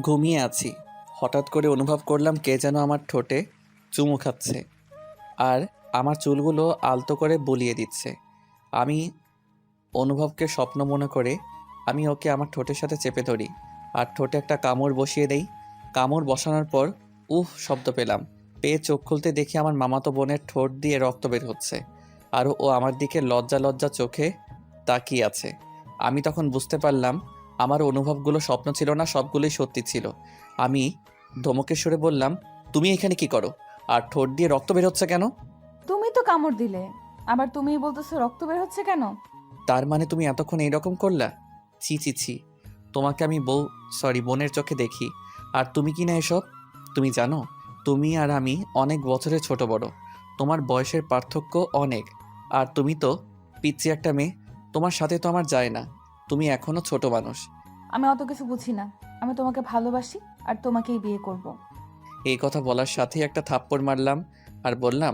ঘুমিয়ে আছি। হঠাৎ করে অনুভব করলাম কে যেন আমার ঠোঁটে চুমু খাচ্ছে আর আমার চুলগুলো আলতো করে বুলিয়ে দিচ্ছে। আমি অনুভবকে স্বপ্ন মনে করে আমি ওকে আমার ঠোঁটের সাথে চেপে ধরি আর ঠোঁটে একটা কামড় বসিয়ে দেই। কামড় বসানোর পর উফ শব্দ পেলাম। পেয়ে চোখ খুলতে দেখি আমার মামাতো বোনের ঠোঁট দিয়ে রক্ত বের হচ্ছে আর ও আমার দিকে লজ্জা লজ্জা চোখে তাকিয়ে আছে। আমি তখন বুঝতে পারলাম আমার অনুভবগুলো স্বপ্ন ছিল না, সবগুলোই সত্যি ছিল। আমি ধমকে সরে বললাম, তুমি এখানে কি করো? আর ঠোঁট দিয়ে রক্ত বের হচ্ছে কেন? তুমি তো কামড় দিলে, আবার তুমিই বলতেছো রক্ত বের হচ্ছে কেন? তার মানে তুমি এতক্ষণ এইরকম করলা? ছি ছি ছি, তোমাকে আমি বোনের চোখে দেখি আর তুমি কি না এসব? তুমি জানো তুমি আর আমি অনেক বছরের ছোট বড়, তোমার বয়সের পার্থক্য অনেক। আর তুমি তো পিচ্চি একটা মেয়ে, তোমার সাথে তো আমার যায় না, তুমি এখনো ছোট মানুষ। আমি অত কিছু বুঝি না। আমি তোমাকে ভালোবাসি আর তোমাকেই বিয়ে করব। এই কথা বলার সাথেই একটা থাপ্পড় মারলাম আর বললাম,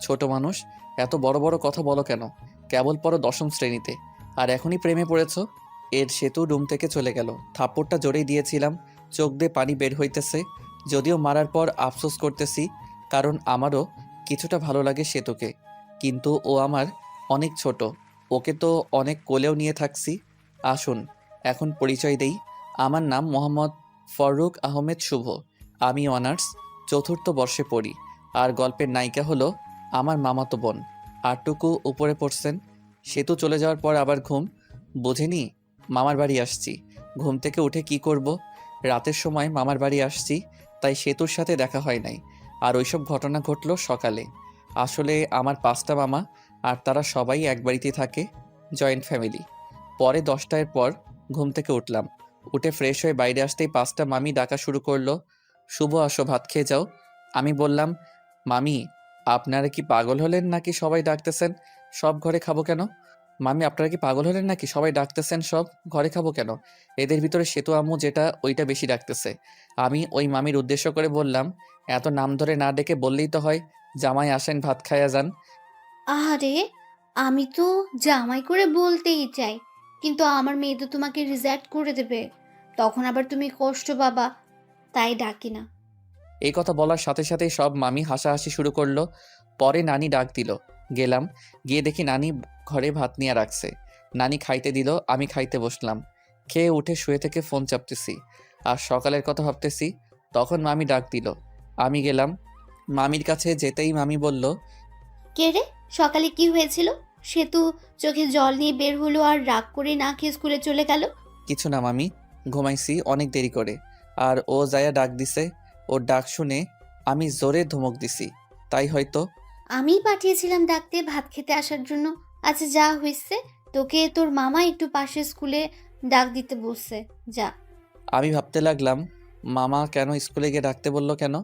ছোট মানুষ, এত বড় বড় কথা বলো কেন? কেবল পড়ো দশম শ্রেণীতে আর এখনই প্রেমে পড়েছ? এর সেতু রুম থেকে চলে গেল। থাপ্পড়টা জোরেই দিয়েছিলাম, চোখ দিয়ে পানি বের হইতেছে। যদিও মারার পর আফসোস করতেছি, কারণ আমারও কিছুটা ভালো লাগে সেতুকে, কিন্তু ও আমার অনেক ছোট, ওকে তো অনেক কোলেও নিয়ে থাকছি। আসুন এখন পরিচয় দেই। আমার নাম মোহাম্মদ ফররুখ আহমেদ শুভ। আমি অনার্স চতুর্থ বর্ষে পড়ি আর গল্পের নায়িকা হলো আমার মামাতো বোন। আরটুকু উপরে পড়ছেন। সেতু চলে যাওয়ার পর আবার ঘুম, বোঝেনি মামার বাড়ি আসছি। ঘুম থেকে উঠে কি করব? রাতের সময় মামার বাড়ি আসছি, তাই সেতুর সাথে দেখা হয় নাই। আর ওইসব ঘটনা ঘটলো সকালে। আসলে আমার 5টা মামা আর তারা সবাই এক বাড়িতে থাকে, জয়েন্ট ফ্যামিলি। পরে 10টার পর ঘুম থেকে উঠলাম। উঠে ফ্রেশ হয়ে বাইরে আসতেই 5টা মামি ডাকা শুরু করলো, শুভ আসো ভাত খেয়ে যাও। আমি বললাম, মামি আপনারা কি পাগল হলেন নাকি সবাই ডাকতেছেন সব ঘরে খাবো কেন? মামি আপনারা কি পাগল হলেন নাকি সবাই ডাকতেছেন সব ঘরে খাবো কেন? এদের ভিতরে সেতু আম্মু যেটা ওইটা বেশি ডাকতেছে। আমি ওই মামির উদ্দেশ্য করে বললাম, এত নাম ধরে না ডেকে বললেই তো হয়, জামাই আসেন ভাত খাইয়া যান। আরে, আমি তো জামাই করে বলতেই চাই, কিন্তু আমার মেয়ে তো তোমাকে রিজেক্ট করে দেবে। তখন আবার তুমি কষ্ট পাবা, তাই ডাকি না। এই কথা বলার সাথে সাথেই সব মামি হাসাহাসি শুরু করলো। পরে নানি ডাক দিল। গেলাম, গিয়ে দেখি নানি ঘরে ভাত নিয়ে রাখছে। নানি খাইতে দিল, আমি খাইতে বসলাম। খেয়ে উঠে শুয়ে থেকে ফোন চাপতেছি আর সকালের কথা ভাবতেছি। তখন মামি ডাক দিল। আমি গেলাম, মামির কাছে যেতেই মামি বলল, কে রে? সকালে কি হয়েছিল? সেতু চোখে জল নিয়ে বের হলো আর রাগ করে না খেয়ে স্কুলে চলে গেল। কিছু না মামি, ঘুমাইছি অনেক দেরি করে। আর ও যায়া ডাক দিছে, ওর ডাক শুনে আমি জোরে ধমক দিছি, তাই হয়তো। আমিই পাঠিয়েছিলাম ডাকতে ভাত খেতে আসার জন্য। আচ্ছা, যা হয়েছে, তোকে তোর মামা একটু পাশের স্কুলে ডাক দিতে বলছে, যা। আমি ভাবতে লাগলাম, মামা কেন স্কুলে গিয়ে ডাকতে বলল কেন?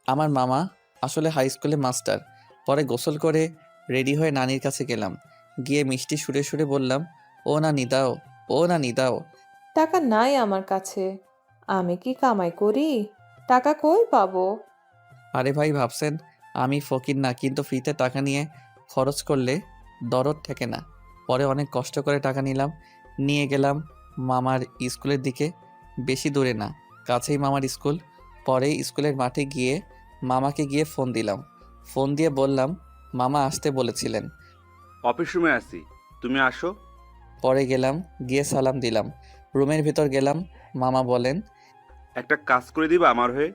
আমার মামা আসলে হাই স্কুলে মাস্টার। পরে গোসল করে রেডি হয়ে নানির কাছে গেলাম। গিয়ে মিষ্টি সুরে সুরে বললাম, ও নানি দাও, ও নানি দাও। টাকা নাই আমার কাছে। আমি কি কামাই করি? টাকা কই পাবো? আরে ভাই ভাবছেন আমি ফকির না, কিন্তু ফ্রিতে টাকা নিয়ে খরচ করলে দরদ থাকে না। পরে অনেক কষ্ট করে টাকা নিলাম, নিয়ে গেলাম মামার স্কুলের দিকে। বেশি দূরে না, কাছেই মামার স্কুল। পরে স্কুলের মাঠে গিয়ে মামাকে গিয়ে ফোন দিলাম। ফোন দিয়ে বললাম, মামা আসতে বলেছিলেন। অফিস রুমে আছি, তুমি আসো। পরে গেলাম, গিয়ে সালাম দিলাম। রুমের ভিতর গেলাম, মামা বলেন, একটা কাজ করে দিবা আমার হয়ে?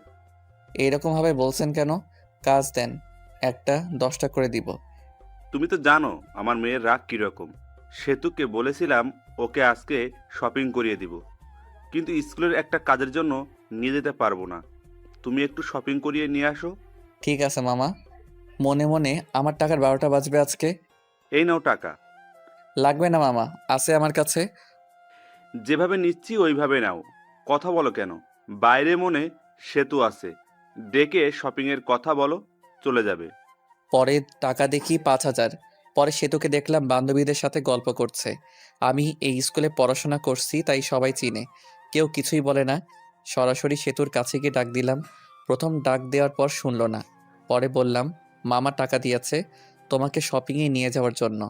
এইরকমভাবে বলছেন কেন? কাজ দেন, একটা 10টা করে দিব। তুমি তো জানো আমার মেয়ের রাগ কীরকম। সেতুকে বলেছিলাম ওকে আজকে শপিং করিয়ে দিব, কিন্তু স্কুলের একটা কাজের জন্য নিয়ে যেতে পারবো না। তুমি একটু শপিং করিয়ে নিয়ে আসো। ঠিক আছে মামা। মনে মনে আমার টাকার 12টা বাজবে আজকে। এই নাও টাকা। লাগবে না মামা, আছে আমার কাছে। যেভাবে নিচ্ছি ওইভাবে নাও। কথা বলো কেন? বাইরে মনে সেতু আছে, ডেকে শপিংয়ের কথা বলো, চলে যাবে। পরে টাকা দেখি 5,000। পরে সেতুকে দেখলাম বান্ধবীদের সাথে গল্প করছে। আমি এই স্কুলে পড়াশোনা করছি তাই সবাই চিনে, কেউ কিছুই বলে না। সরাসরি সেতুর কাছে গিয়ে ডাক দিলাম। প্রথম ডাক দেওয়ার পর শুনলো না। পরে বললাম, মামা টাকা দিয়েছে তোমাকে শপিংয়ে নিয়ে যাওয়ার জন্য,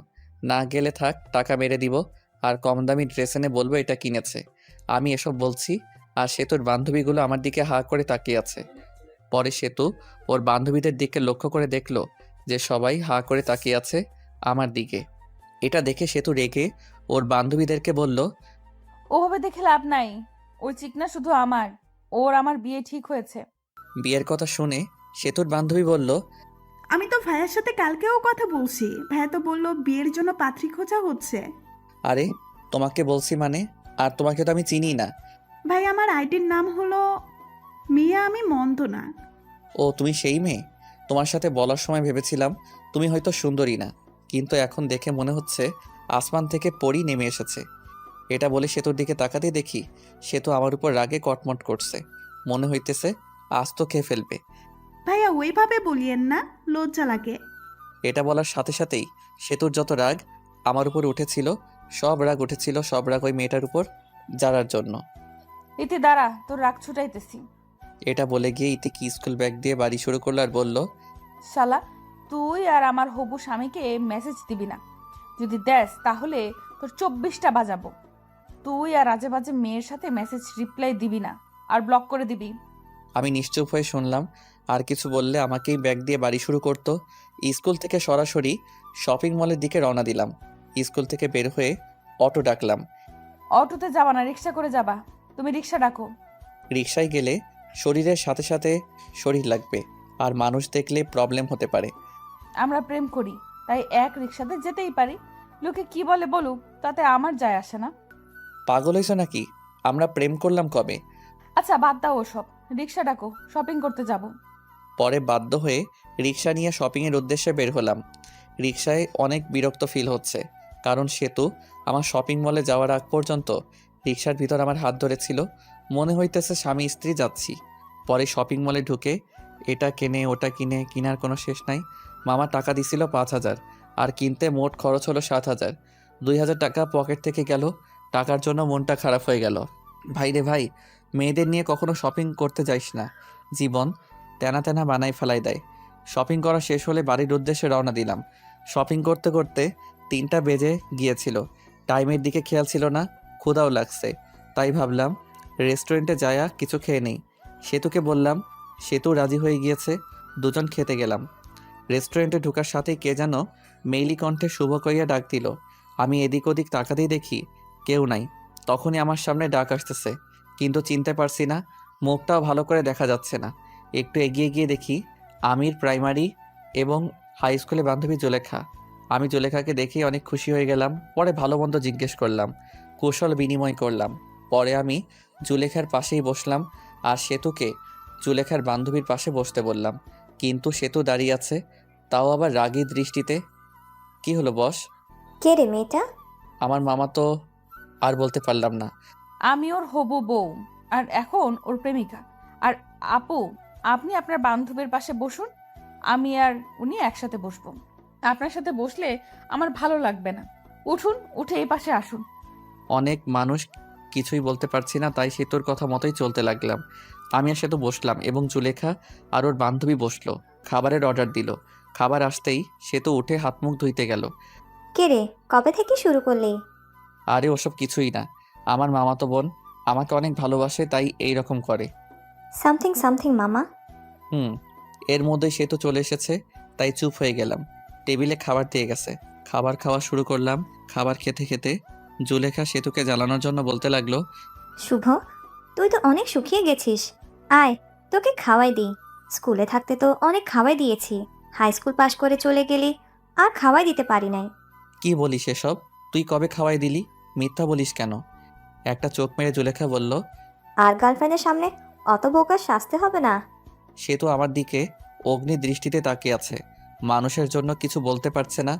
না গেলে থাক টাকা মেরে দিব আর কম দামি ড্রেস এনে বলবো এটা কিনেছে। আমি এসব বলছি আর সেতুর বান্ধবীগুলো আমার দিকে হা করে তাকিয়ে আছে। পরে সেতু ওর বান্ধবীদের দিকে লক্ষ্য করে দেখলো যে সবাই হা করে তাকিয়ে আছে আমার দিকে। এটা দেখে সেতু রেগে ওর বান্ধবীদেরকে বলল, ওভাবে দেখে লাভ নাই। ওই চিকনা শুধু আমার। ওর আমার বিয়ে ঠিক হয়েছে। বিয়ের কথা শুনে সেতুর বান্ধবী বলল, আমি তো ভাইয়ার সাথে কালকেও কথা বলছি, ভাইয়া তো বললো বিয়ের জন্য পাত্রী খোঁজা হচ্ছে। আরে তোমাকে বলছি মানে, আর তোমাকে তো আমি চিনি না। ভাই আমার আইডির নাম হলো মিয়া, আমি মন্দ না। ও তুমি সেই মেয়ে? তোমার সাথে বলার সময় ভেবেছিলাম তুমি হয়তো সুন্দরী না, কিন্তু এখন দেখে মনে হচ্ছে আসমান থেকে পরী নেমে এসেছে। এটা বলে সেতুর দিকে তাকাতেই দেখি সেতু আমার উপর রাগে কটমট করছে। মনে হইতেছে আজ তো খেয়ে ফেলবে। ভাইয়া ওইভাবে বলিয়েন না, লজ্জা লাগে। এটা বলার সাথে সাথেই সেতুর যত রাগ আমার উপর উঠেছিল, সব রাগ ওই মেয়েটার উপর যারার জন্য। ইতি দাঁড়া, তোর রাগ ছুটাইতেছি। এটা বলে গিয়ে ইতিকে স্কুল ব্যাগ দিয়ে বাড়ি শুরু করলো আর বলল, শালা, তুই আর আমার হবু স্বামীকে মেসেজ দিবি না। যদি দেস তাহলে তোর 24টা বাজাবো। তুই আর আজে বাজে মেয়ের সাথে মেসেজ রিপ্লাই দিবি না, আর ব্লক করে দিবি। আমি নিশ্চুপ হয়ে শুনলাম। আর কিছু বললে আমাকেই ব্যাগ দিয়ে বাড়ি শুরু করতো। স্কুল থেকে সরাসরি শপিং মলের দিকে রওনা দিলাম। স্কুল থেকে বের হয়ে অটো ডাকলাম। অটোতে যাবা না, রিক্সা করে যাবা। তুমি রিক্সা ডাকো। রিকশায় গেলে শরীরের সাথে সাথে শরীর লাগবে, আর মানুষ দেখলে প্রবলেম হতে পারে। আমরা প্রেম করি, তাই এক রিক্সাতে যেতেই পারি। লোকে কি বলে বলুক, তাতে আমার যায় আসে না। পাগল হয়েছ নাকি? আমরা প্রেম করলাম কবে? আচ্ছা বাদ দাও ওসব, রিক্সা ডাকো, শপিং করতে যাব। পরে বাধ্য হয়ে রিকশা নিয়ে শপিংয়ের উদ্দেশ্যে বের হলাম। রিকশায় অনেক বিরক্ত ফিল হচ্ছে, কারণ সেতু আমার শপিং মলে যাওয়ার আগ পর্যন্ত রিকশার ভিতর আমার হাত ধরেছিল। মনে হইতেছে স্বামী স্ত্রী যাচ্ছি। পরে শপিং মলে ঢুকে এটা কিনে ওটা কিনে, কিনার কোনো শেষ নাই। মামা টাকা দিছিল 5,000, আর কিনতে মোট খরচ হলো 7,000। 2,000 টাকা পকেট থেকে গেল। টাকার জন্য মনটা খারাপ হয়ে গেল। ভাই রে ভাই, মেয়েদের নিয়ে কখনো শপিং করতে যাইস না, জীবন তেনা তেনা বানাই ফেলাই দেয়। শপিং করা শেষ হলে বাড়ির উদ্দেশ্যে রওনা দিলাম। শপিং করতে করতে 3টা বেজে গিয়েছিল। টাইমের দিকে খেয়াল ছিল না, ক্ষুধাও লাগছে। তাই ভাবলাম রেস্টুরেন্টে যায়া কিছু খেয়ে নেই। সেতুকে বললাম, সেতু রাজি হয়ে গিয়েছে। দুজন খেতে গেলাম। রেস্টুরেন্টে ঢোকার সাথেই কে যেন মেইলি কণ্ঠে শুভ কইয়া ডাক দিল। আমি এদিক ওদিক তাকাতেই দেখি কেউ নাই। তখনই আমার সামনে ডাক আসতেছে, কিন্তু চিনতে পারছি না, মুখটাও ভালো করে দেখা যাচ্ছে না। একটু এগিয়ে গিয়ে দেখি আমির প্রাইমারি এবং হাই স্কুলে বান্ধবী জুলেখা। আমি জুলেখাকে দেখেই অনেক খুশি হয়ে গেলাম। পরে ভালো মন্দ জিজ্ঞেস করলাম, কৌশল বিনিময় করলাম। পরে আমি জুলেখার পাশেই বসলাম, আর সেতুকে জুলেখার বান্ধবীর পাশে বসতে বললাম। কিন্তু সেতু দাঁড়িয়ে আছে, তাও আবার রাগী দৃষ্টিতে। কি হলো বস? কে রে মেয়েটা? আমার মামা তো। আর বলতে পারলাম না। আমি ওর হবু বউ, আর এখন ওর প্রেমিকা। আর আপু, আপনি আপনার বান্ধবীর পাশে বসুন, আমি আর উনি একসাথে বসবো। আপনার সাথে বসলে আমার ভালো লাগবে না। উঠুন, উঠে এই পাশে আসুন। অনেক মানুষ, কিছুই বলতে পারছি না, তাই সেতুর কথা মতোই চলতে লাগলাম। আমি আর সেতু বসলাম এবং জুলেখা আর ওর বান্ধবী বসলো। খাবারের অর্ডার দিল। খাবার আসতেই সেতু উঠে হাত মুখ ধুইতে গেল। কে রে, কবে থেকে শুরু করলি? আরে ওসব কিছুই না, আমার মামাতো বোন আমাকে অনেক ভালোবাসে, তাই এই রকম করে। সামথিং সামথিং মামা। এর মধ্যে সেতু চলে এসেছে, তাই চুপ হয়ে গেলাম। টেবিলে খাবার দিয়ে গেছে, খাবার খাওয়া শুরু করলাম। খাবার খেতে খেতে জুলেখা সেতুকে জ্বালানোর জন্য বলতে লাগলো, শুভ, তুই তো অনেক শুকিয়ে গেছিস। আয়, তোকে খাওয়াই দিই। স্কুলে থাকতে তো অনেক খাওয়াই দিয়েছি, হাই স্কুল পাশ করে চলে গেলি, আর খাওয়াই দিতে পারি নাই। কি বলিস এসব? তুই কবে খাওয়াই দিলি? মিথ্যা বলিস কেন? একটা চোখ মেরে জুলেখা বলল। আর গার্লফ্রেন্ডের সামনে অত বোকার শাস্তি হবে না। সেতু আমার দিকে অগ্নি দৃষ্টিতে তাকিয়ে আছে, মানুষের জন্য কিছু বলতে পারছে না।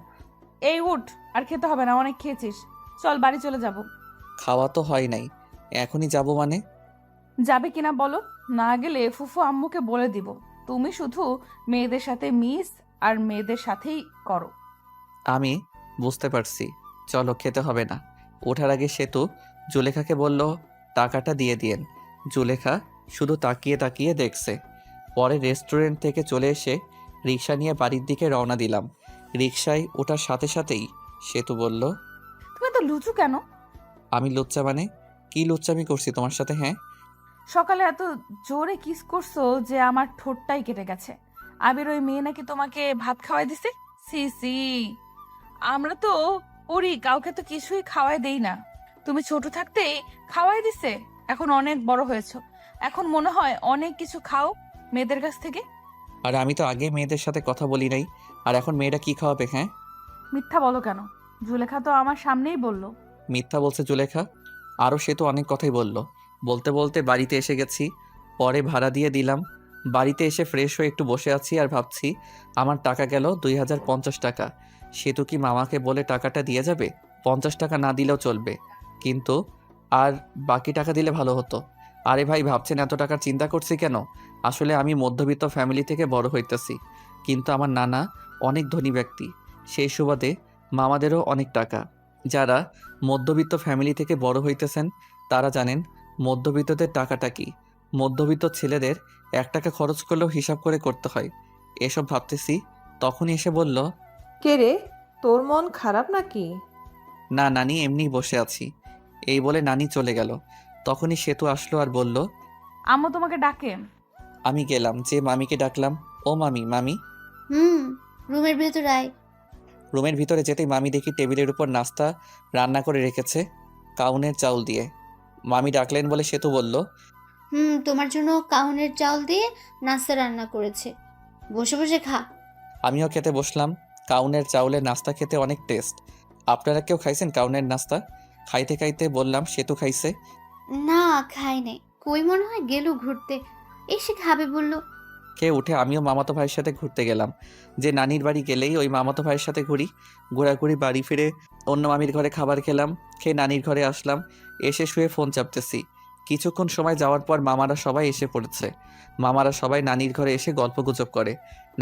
এই উঠ, আর খেতে হবে না, অনেক খেয়েছিস। চল বাড়ি চলে যাব। খাওয়া তো হয় নাই, এখনই যাব মানে? যাবে কিনা বলো, না গেলে ফুফু আম্মুকে বলে দিব তুমি শুধু মেয়েদের সাথে মিস আর মেয়েদের সাথেই করো। আমি বুঝতে পারছি, চলো খেতে হবে না। ওঠার আগে সেতু জুলেখাকে বলল, টাকাটা দিয়ে দিয়েন। জুলেখা শুধু তাকিয়ে তাকিয়ে দেখছে। পরে রেস্টুরেন্ট থেকে চলে এসে রিক্সা নিয়ে বাড়ির দিকে রওনা দিলাম। রিক্সায় ওঠার সাথে সাথেই সেতু বলল, তুমি তো লুচু কেন? আমি লুচ্চা মানে? কি লুচ্চামি করছি তোমার সাথে? হ্যাঁ, সকালে এত জোরে কিস করছো যে আমার ঠোঁটটাই কেটে গেছে। আবির ওই মেয়ে নাকি তোমাকে ভাত খাওয়াই দিছে? সি সি, আমরা তো ওরই কাউকে তো কিছুই খাওয়াই দেই না। তুমি ছোট থাকতেই খাওয়াই দিছে, এখন অনেক বড় হয়েছো, এখন মনে হয় অনেক কিছু খাও মেয়েদের কাছ থেকে। আর আমি তো আগে মেয়েদের সাথে কথা বলি নাই, আর এখন মেয়েটা কি খাওয়াবে? হ্যাঁ, মিথ্যা বলো কেন? জুলেখা তো আমার সামনেই বললো। মিথ্যা বলছে জুলেখা? আরও সে তো অনেক কথাই বলল। বলতে বলতে বাড়িতে এসে গেছি, পরে ভাড়া দিয়ে দিলাম। বাড়িতে এসে ফ্রেশ হয়ে একটু বসে আছি আর ভাবছি আমার টাকা গেল 2050 টাকা। সে তো কি মামাকে বলে টাকাটা দিয়ে যাবে? 50 টাকা না দিলেও চলবে, কিন্তু আর বাকি টাকা দিলে ভালো হতো। আরে ভাই, ভাবছেন এত টাকার চিন্তা করছি কেন? আসলে আমি মধ্যবিত্ত ফ্যামিলি থেকে বড় হইতেছি, কিন্তু আমার নানা অনেক ধনী ব্যক্তি। সেই সুবাদে মামাদেরও অনেক টাকা। যারা মধ্যবিত্ত ফ্যামিলি থেকে বড় হইতেছেন তারা জানেন মধ্যবিত্তদের টাকাটা কি। মধ্যবিত্ত ছেলেদের 1 টাকা খরচ করলেও হিসাব করে করতে হয়। এসব ভাবতেছি, তখনই এসে বলল, কে রে, তোর মন খারাপ নাকি? না নানি, এমনিই বসে আছি। এই বলে নানি চলে গেল। তখনই সেতু আসলো আর বলল, আম্মু তোমাকে ডাকে। আমি গেলাম, যে মামিকে ডাকলাম, ও মামি মামি। রুমের ভেতর আয়। রুমের ভিতরে যেতেই মামি দেখি টেবিলের উপর নাস্তা রান্না করে রেখেছে, কাউনের চাউল দিয়ে। মামি ডাকলেন বলে সেতু বলল, তোমার জন্য কাউনের চাল দিয়ে নাস্তা রান্না করেছে, বসে বসে খা। আমিও খেতে বসলাম। কাউনের চাউলের নাস্তা খেতে অনেক টেস্ট। আপনারা কেউ খাইছেন কাউনের নাস্তা? খাইতে খাইতে বললাম, সেতু খাইছে। না, খাই নাই, কই মনে হয় গেল ঘুরতে, এসে খাবে বললো। খেয়ে উঠে আমিও মামাতো ভাইয়ের সাথে ঘুরতে গেলাম। যে নানির বাড়ি গেলেই ওই মামাতো ভাইয়ের সাথে ঘুরি। ঘোরাঘুরি বাড়ি ফিরে অন্য মামির ঘরে খাবার খেলাম, খেয়ে নানির ঘরে আসলাম। এসে শুয়ে ফোন চাপতেছি। কিছুক্ষণ সময় যাওয়ার পর মামারা সবাই এসে পড়েছে। মামারা সবাই নানির ঘরে এসে গল্পগুজব করে।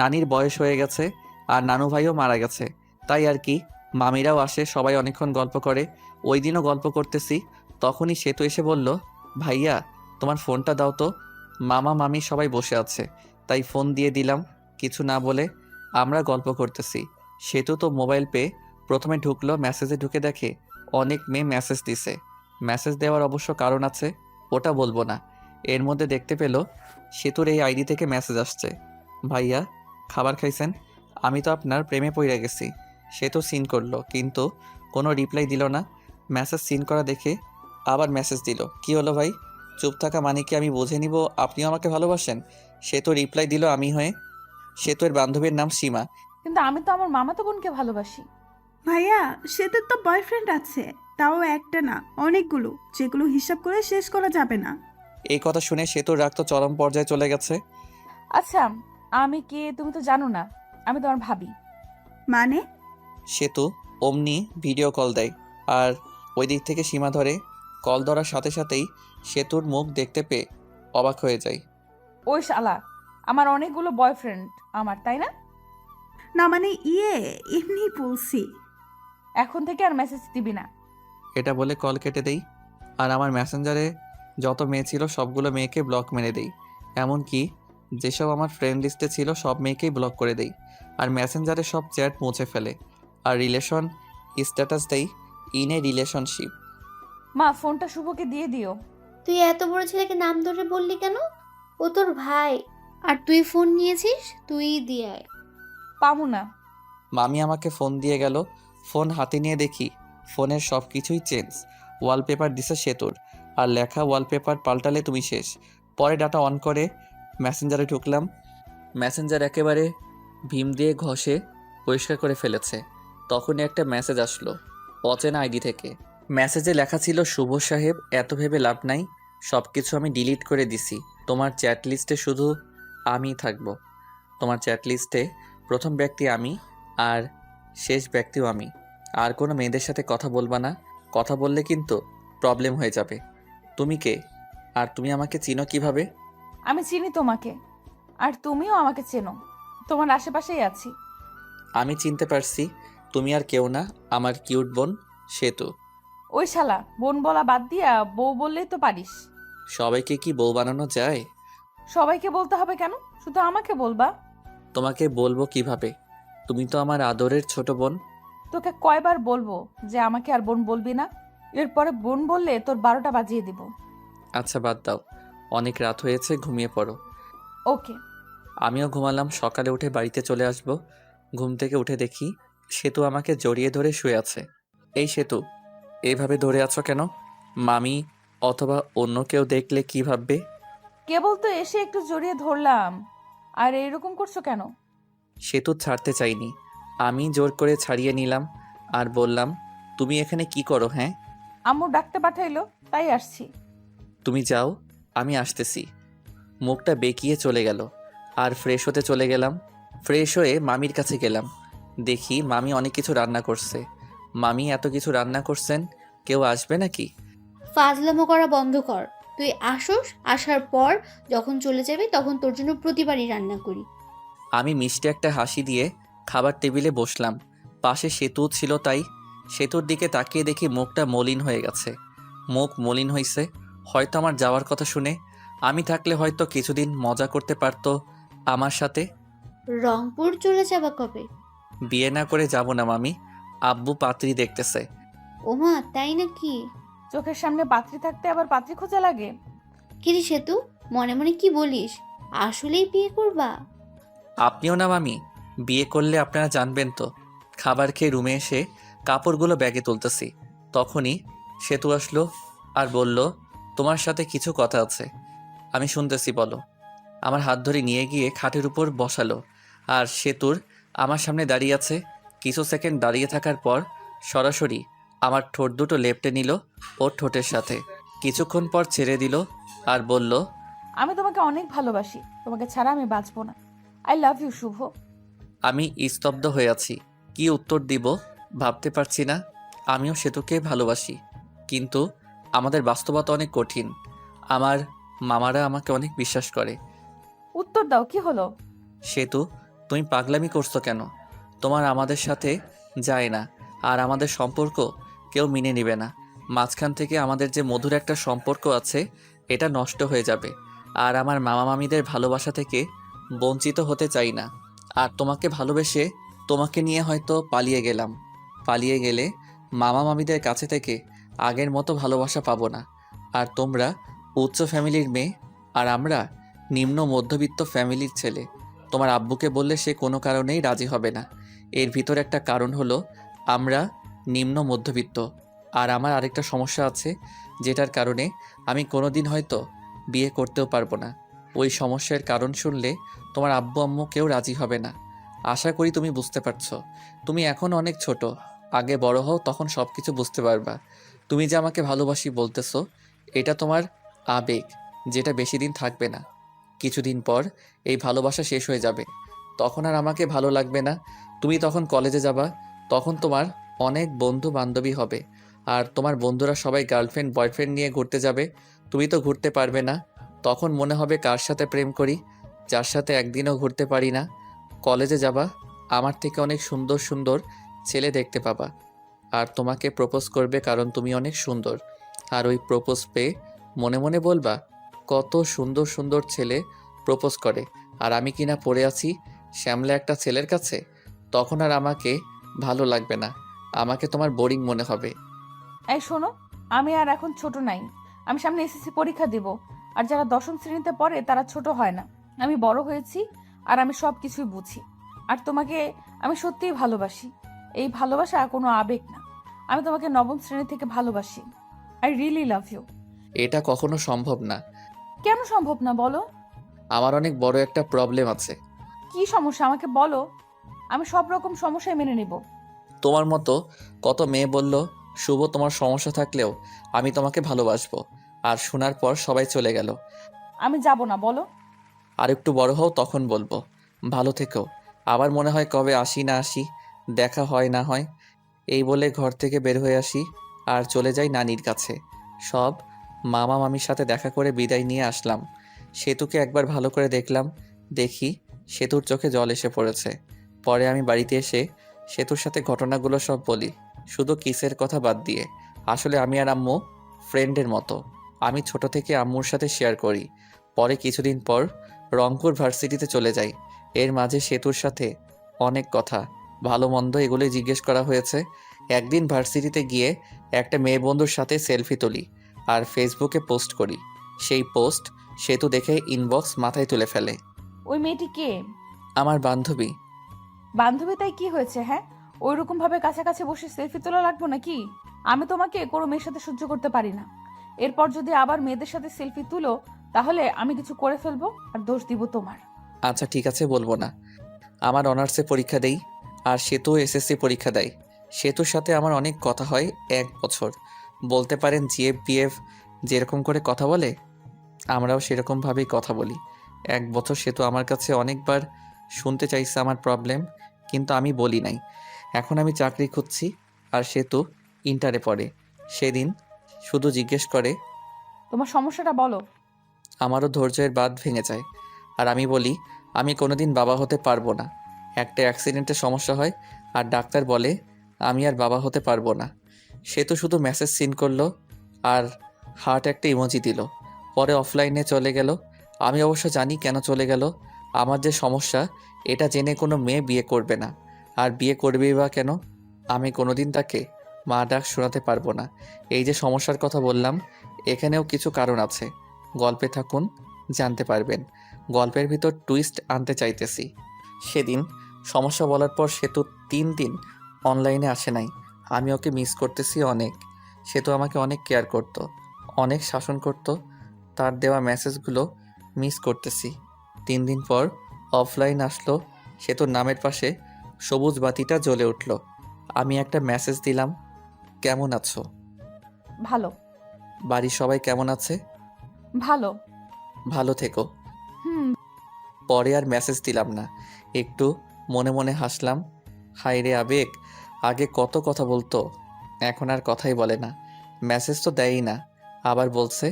নানির বয়স হয়ে গেছে আর নানু ভাইও মারা গেছে, তাই আর কি। মামিরাও আসে, সবাই অনেকক্ষণ গল্প করে। ওই দিনও গল্প করতেছি, তখনই সেতু এসে বলল, ভাইয়া তোমার ফোনটা দাও তো। মামা মামি সবাই বসে আছে, তাই ফোন দিয়ে দিলাম। কিছু না বলে আমরা গল্প করতেছি। সেতু তো মোবাইল পেয়ে প্রথমে ঢুকলো, মেসেজে ঢুকে দেখে অনেক মেয়ে মেসেজ দিছে। মেসেজ দেওয়ার অবশ্য কারণ আছে, ওটা বলবো না। এর মধ্যে দেখতে পেল সেতুর এই আইডি থেকে মেসেজ আসছে, ভাইয়া খাবার খাইছেন? আমি তো আপনার প্রেমে পড়ে গেছি। সেতু সিন করলো, কিন্তু কোনো রিপ্লাই দিল না। মেসেজ সিন করা দেখে আবার মেসেজ দিল, কি হলো ভাই? চুপ থাকা মানে কি আমি বুঝে নিব আপনিও আমাকে ভালোবাসেন? সে তো রিপ্লাই দিল আমি হয়ে। সেতুর বান্ধবীর নাম সীমা। কিন্তু আমি তো আমার মামাতো বোনকে ভালোবাসি। ভাইয়া, সেতুর তো বয়ফ্রেন্ড আছে, তাও একটা না অনেকগুলো, যেগুলো হিসাব করে শেষ করা যাবে না। এই কথা শুনে সেতুর রাগ তো চরম পর্যায়ে চলে গেছে। আচ্ছা, আমি কে তুমি তো জানো না, আমি তোমার ভাবি। মানে? সেতু অমনি ভিডিও কল দেয়, আর ওই দিক থেকে সীমা ধরে। কল ধরার সাথে সাথেই সেতুর মুখ দেখতে পেয়ে অবাক হয়ে যায়। ওই শালা, আমার অনেকগুলো বয়ফ্রেন্ড আমার, তাই না? না মানে এমনি বলছি। এখন থেকে আর মেসেজ দিবি না। এটা বলে কল কেটে দেই, আর আমার মেসেঞ্জারে যত মেয়ে ছিল সবগুলো মেয়েকে ব্লক মেরে দেই। এমনকি যেসব আমার ফ্রেন্ড লিস্টে ছিল সব মেয়েকেই ব্লক করে দেই, আর মেসেঞ্জারে সব চ্যাট মুছে ফেলে। আর রিলেশন স্ট্যাটাস দেই, ইন এ রিলেশনশিপ। মা, ফোনটা শুভকে দিয়ে দিও। তুই এত বড় ছেলেকে নাম ধরে বললি কেন? ও তোর ভাই, আর তুই ফোন নিয়েছিস, তুই দিয়ে আয়। পামু না। মামি আমাকে ফোন দিয়ে গেল। ফোন হাতে নিয়ে দেখি ফোনের সব কিছুই চেঞ্জ। ওয়ালপেপার দিছে সেতুর, আর লেখা ওয়ালপেপার পাল্টালে তুমি শেষ। পরে ডাটা অন করে মেসেঞ্জারে ঢুকলাম। মেসেঞ্জার একেবারে ভীম দিয়ে ঘষে পরিষ্কার করে ফেলেছে। তখনই একটা মেসেজ আসলো অচেনা আইডি থেকে। মেসেজে লেখা ছিল, শুভ সাহেব, এত ভেবে লাভ নাই, সব কিছু আমি ডিলিট করে দিছি। তোমার চ্যাট লিস্টে শুধু আমিই থাকবো। তোমার চ্যাট লিস্টে প্রথম ব্যক্তি আমি, আর শেষ ব্যক্তিও আমি। আর কোনো মেয়েদের সাথে কথা বলবা না, কথা বললে কিন্তু প্রবলেম হয়ে যাবে। তুমি কে? আর তুমি আমাকে চিনো কিভাবে? আমি চিনি তোমাকে, আর তুমিও আমাকে চেনো, তোমার আশেপাশেই আছি। আমি চিনতে পারছি, তুমি আর কেউ না, আমার কিউট বোন সেতু। ওই শালা, বোন বলা বাদ দিয়া বউ বললেই তো পারিস। সবাইকে কি বউ বানানো যায়? সবাইকে বলতে হবে কেন? শুধু আমাকে বলবা। তোমাকে বলবো কিভাবে? তুমি তো আমার আদরের ছোট বোন। তোকে কয়বার বলবো যে আমাকে আর বোন বলবি না? এরপরে বোন বললে তোর 12টা বাজিয়ে দিব। আচ্ছা বাদ দাও, অনেক রাত হয়েছে, ঘুমিয়ে পড়ো। ওকে। আমিও ঘুমালাম। সকালে উঠে বাড়িতে চলে আসব। ঘুম থেকে উঠে দেখি সেতু আমাকে জড়িয়ে ধরে শুয়ে আছে। এই সেতু, এইভাবে ধরে আছো কেন? মামি অথবা অন্য কেউ দেখলে কি ভাববে? কেবল তো এসে একটু জড়িয়ে ধরলাম, আর এরকম করছো কেন? সেতু ছাড়তে চাইনি, আমি জোর করে ছাড়িয়ে নিলাম আর বললাম, তুমি এখানে কি করো? হ্যাঁ, আম্মু ডাকতে পাঠাইলো, তাই আসছি। তুমি যাও, আমি আসতেছি। মুখটা বেঁকিয়ে চলে গেল। আর ফ্রেশ হতে চলে গেলাম। ফ্রেশ হয়ে মামির কাছে গেলাম। দেখি মামি অনেক কিছু রান্না করছে। মামি এত কিছু রান্না করছেন, কেউ আসবে নাকি? ফাজলামো করা বন্ধ কর। তুই আসোস, আসার পর যখন চলে যাবি তখন তোর জন্য প্রতিবারই রান্না করি। আমি মিষ্টি একটা হাসি দিয়ে খাবার টেবিলে বসলাম। পাশে সেতু ছিল, তাই সেতুর দিকে তাকিয়ে দেখি মুখটা মলিন হয়ে গেছে। মুখ মলিন হয়েছে হয়তো আমার যাওয়ার কথা শুনে। আমি থাকলে হয়তো কিছুদিন মজা করতে পারতো আমার সাথে। রংপুর চলে যাবা কবে? বিয়ে না করে যাব না মামি, আব্বু পাত্রী দেখতেছে। ওমা, তাই নাকি? চোখের সামনে পাত্রী থাকতে আবার পাত্রী খোঁজা লাগে? কিরে সেতু, মনে মনে কি বলিস? আসলেই বিয়ে করবা? আপনিও না মামি, বিয়ে করলে আপনারা জানবেন তো। খাবার খেয়ে রুমে এসে কাপড়গুলো ব্যাগে তুলতেছি, তখনই সেতু আসলো আর বলল, তোমার সাথে কিছু কথা আছে। আমি শুনতেছি, বলো। আমার হাত ধরে নিয়ে গিয়ে খাটের উপর বসালো আর সেতুর আমার সামনে দাঁড়িয়ে আছে। কিছু সেকেন্ড দাঁড়িয়ে থাকার পর সরাসরি আমার ঠোঁট দুটো লেপ্টে নিল ওর ঠোঁটের সাথে। কিছুক্ষণ পর ছেড়ে দিল আর বলল, আমি তোমাকে অনেক ভালোবাসি, তোমাকে ছাড়া আমি বাঁচবো না। আই লাভ ইউ শুভ। আমি স্তব্ধ হয়ে আছি। কি উত্তর দিব ভাবতে পারছি না। আমিও সেতুকে ভালোবাসি, কিন্তু আমাদের বাস্তবতা অনেক কঠিন। আমার মামারা আমাকে অনেক বিশ্বাস করে। উত্তর দাও, কি হলো? সেতু, তুমি পাগলামি করছো কেন? তোমার আমাদের সাথে যায় না, আর আমাদের সম্পর্ক কেউ মেনে নেবে না। মাঝখান থেকে আমাদের যে মধুর একটা সম্পর্ক আছে, এটা নষ্ট হয়ে যাবে। আর আমার মামা মামিদের ভালোবাসা থেকে বঞ্চিত হতে চাই না। আর তোমাকে ভালোবেসে তোমাকে নিয়ে হয়তো পালিয়ে গেলাম। পালিয়ে গেলে মামা মামিদের কাছে থেকে আগের মতো ভালোবাসা পাবো না। আর তোমরা উচ্চ ফ্যামিলির মেয়ে, আর আমরা নিম্ন মধ্যবিত্ত ফ্যামিলির ছেলে। তোমার আব্বুকে বললে সে কোনো কারণেই রাজি হবে না। এর ভিতর একটা কারণ হলো আমরা নিম্ন মধ্যবিত্ত। আর আমার আরেকটা সমস্যা আছে, যেটার কারণে আমি কোনোদিন হয়তো বিয়ে করতেও পারবো না। ওই সমস্যার কারণ শুনলে তোমার আব্বু আম্মু কেউ রাজি হবে না। আশা করি তুমি বুঝতে পারছো। তুমি এখন অনেক ছোট, আগে বড় হও, তখন সব কিছু বুঝতে পারবা। তুমি যে আমাকে ভালোবাসি বলতেছো, এটা তোমার আবেগ, যেটা বেশি দিন থাকবে না। কিছুদিন পর এই ভালোবাসা শেষ হয়ে যাবে, তখন আর আমাকে ভালো লাগবে না। তুমি তখন কলেজে যাবা, তখন তোমার অনেক বন্ধু বান্ধবী হবে, আর তোমার বন্ধুরা সবাই গার্লফ্রেন্ড বয়ফ্রেন্ড নিয়ে ঘুরতে যাবে। তুমি তো ঘুরতে পারবে না। তখন মনে হবে কার সাথে প্রেম করি, যার সাথে একদিনও ঘুরতে পারি না। কলেজে যাবা, আমার থেকে অনেক সুন্দর সুন্দর ছেলে দেখতে পাবা, আর তোমাকে প্রপোজ করবে কারণ তুমি অনেক সুন্দর। আর ওই প্রপোজ পেয়ে মনে মনে বলবা, কত সুন্দর সুন্দর ছেলে প্রপোজ করে, আর আমি কিনা পড়ে আছি শ্যামলা একটা ছেলের কাছে। তখন আর আমাকে ভালো লাগবে না, আমাকে তোমার বোরিং মনে হবে। এই শোনো, আমি আর এখন ছোট নাই। আমি সামনে এসএসসি পরীক্ষা দেব, আর যারা দশম শ্রেণীতে পড়ে তারা ছোট হয় না। আমি বড় হয়েছি, আর আমি সব কিছুই বুঝি। আর তোমাকে আমি সত্যিই ভালোবাসি। এই ভালোবাসা কোনো আবেগ না। আমি তোমাকে নবম শ্রেণী থেকে ভালোবাসি। I really love you. এটা কখনো সম্ভব না। কেন সম্ভব না বলো? আমার অনেক বড় একটা প্রবলেম আছে। কি সমস্যা আমাকে বলো, আমি সব রকম সমস্যায় মেনে নিব। তোমার মতো কত মেয়ে বলল, শুভ তোমার সমস্যা থাকলেও আমি তোমাকে ভালোবাসবো, আর শোনার পর সবাই চলে গেল। আমি যাব না, বলো। আর একটু বড় হও, তখন বলবো। ভালো থেকো। আবার মনে হয় কবে আসি না আসি, দেখা হয় না হয়। এই বলে ঘর থেকে বের হয়ে আসি আর চলে যাই নানির কাছে। সব মামা মামির সাথে দেখা করে বিদায় নিয়ে আসলাম। সেতুকে একবার ভালো করে দেখলাম, দেখি সেতুর চোখে জল এসে পড়েছে। পরে আমি বাড়িতে এসে সেতুর সাথে ঘটনাগুলো সব বলি, শুধু কিসের কথা বাদ দিয়ে। আসলে আমি আর আম্মু ফ্রেন্ডের মতো। আমি ছোট থেকে আম্মুর সাথে শেয়ার করি। পরে কিছুদিন পর রংপুর ভার্সিটিতে চলে যাই। এর মাঝে সেতুর সাথে অনেক কথা, ভালো মন্দ এগুলোই জিজ্ঞেস করা হয়েছে। একদিন ভার্সিটিতে গিয়ে একটা মেয়ে বন্ধুর সাথে সেলফি তুলি আর ফেসবুকে পোস্ট করি। সেই পোস্ট সেতু দেখে ইনবক্স মাথায় তুলে ফেলে। ওই মেয়েটি কে? আমার বান্ধবী। বান্ধবী তাই কি হয়েছে? হ্যাঁ, ওই রকম ভাবে কাছাকাছি বসে সেলফি তোলা লাগবো নাকি? আমি তোমাকে কোনো মেয়ের সাথে সহ্য করতে পারি না। এরপর যদি আবার মেয়েদের সাথে সেলফি তুলো তাহলে আমি কিছু করে ফেলবো আর দোষ দিব তোমার। আচ্ছা ঠিক আছে, বলবো না। আমার অনার্সে পরীক্ষা দেই আর সেতু এসএসসি পরীক্ষা দেয়। সেতুর সাথে আমার অনেক কথা হয় 1 বছর। বলতে পারেন জিএফ বিএফ যেরকম করে কথা বলে আমরাও সেরকমভাবেই কথা বলি। 1 বছর সেতু আমার কাছে অনেকবার শুনতে চাইছে আমার প্রবলেম, কিন্তু আমি বলি নাই। এখন আমি চাকরি খুঁজছি আর সেতু ইন্টারে পড়ে। সেদিন শুধু জিজ্ঞেস করে, তোমার সমস্যাটা বলো। আমারও ধৈর্যের বাঁধ ভেঙে যায়। আর আমি বলি, আমি কোনোদিন বাবা হতে পারবো না। একটা অ্যাক্সিডেন্টে সমস্যা হয় আর ডাক্তার বলে আমি আর বাবা হতে পারবো না। সে তো শুধু মেসেজ সিন করলো আর হার্ট একটা ইমোজি দিল। পরে অফলাইনে চলে গেল। আমি অবশ্য জানি কেন চলে গেল। আমার যে সমস্যা এটা জেনে কোনো মেয়ে বিয়ে করবে না। আর বিয়ে করবেই বা কেন? আমি কোনোদিন তাকে মা ডাক শোনাতে পারবো না। এই যে সমস্যার কথা বললাম, এখানেও কিছু কারণ আছে। গল্পে থাকুন, জানতে পারবেন। গল্পের ভিতর টুইস্ট আনতে চাইতেছি। সেদিন সমস্যা বলার পর সেতু 3 দিন অনলাইনে আসে নাই। আমি ওকে মিস করতেছি অনেক। সেতু আমাকে অনেক কেয়ার করতো, অনেক শাসন করতো। তার দেওয়া মেসেজগুলো মিস করতেছি। 3 দিন পর অফলাইন আসলো। সেতুর নামের পাশে সবুজ বাতিটা জ্বলে উঠল। আমি একটা মেসেজ দিলাম, কেমন আছো? ভালো। বাড়ির সবাই কেমন আছে? ভালো। ভালো থেকো। হুম। পরে আর মেসেজ দিলাম না। একটু মনে মনে হাসলাম। হায় রে আবেগ, আগে কত কথা বলতো, এখন আর কথাই বলে না। মেসেজ তো দেয়ই না, আবার বলছে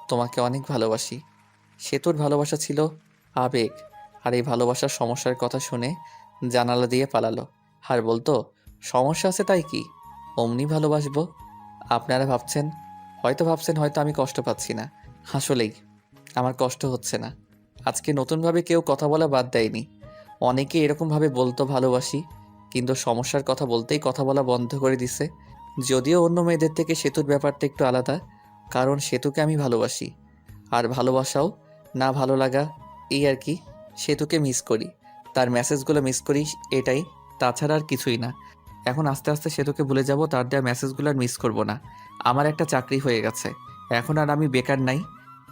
তোমাকে অনেক ভালোবাসি। সেতুর ভালোবাসা ছিল আবেগ, আর এই ভালোবাসার সমস্যার কথা শুনে জানালা দিয়ে পালালো। আর বলতো সমস্যা আছে তাই কি, অমনি ভালোবাসবো। আপনারা ভাবছেন হয়তো আমি কষ্ট পাচ্ছি না। আসলেই আমার কষ্ট হচ্ছে না। আজকে নতুনভাবে কেউ কথা বলা বাদ দেয়নি। অনেকে এরকমভাবে বলতো ভালোবাসি, কিন্তু সমস্যার কথা বলতেই কথা বলা বন্ধ করে দিছে। যদিও অন্য মেয়েদের থেকে সেতুর ব্যাপারটা একটু আলাদা, কারণ সেতুকে আমি ভালোবাসি। আর ভালোবাসাও না ভালো লাগা, এই আর কি। সেতুকে মিস করি, তার মেসেজগুলো মিস করি, এটাই, তাছাড়া আর কিছুই না। এখন আস্তে আস্তে সেতুকে ভুলে যাব, তার দেওয়া মেসেজগুলো আর মিস করব না। আমার একটা চাকরি হয়ে গেছে, এখন আর আমি বেকার নাই।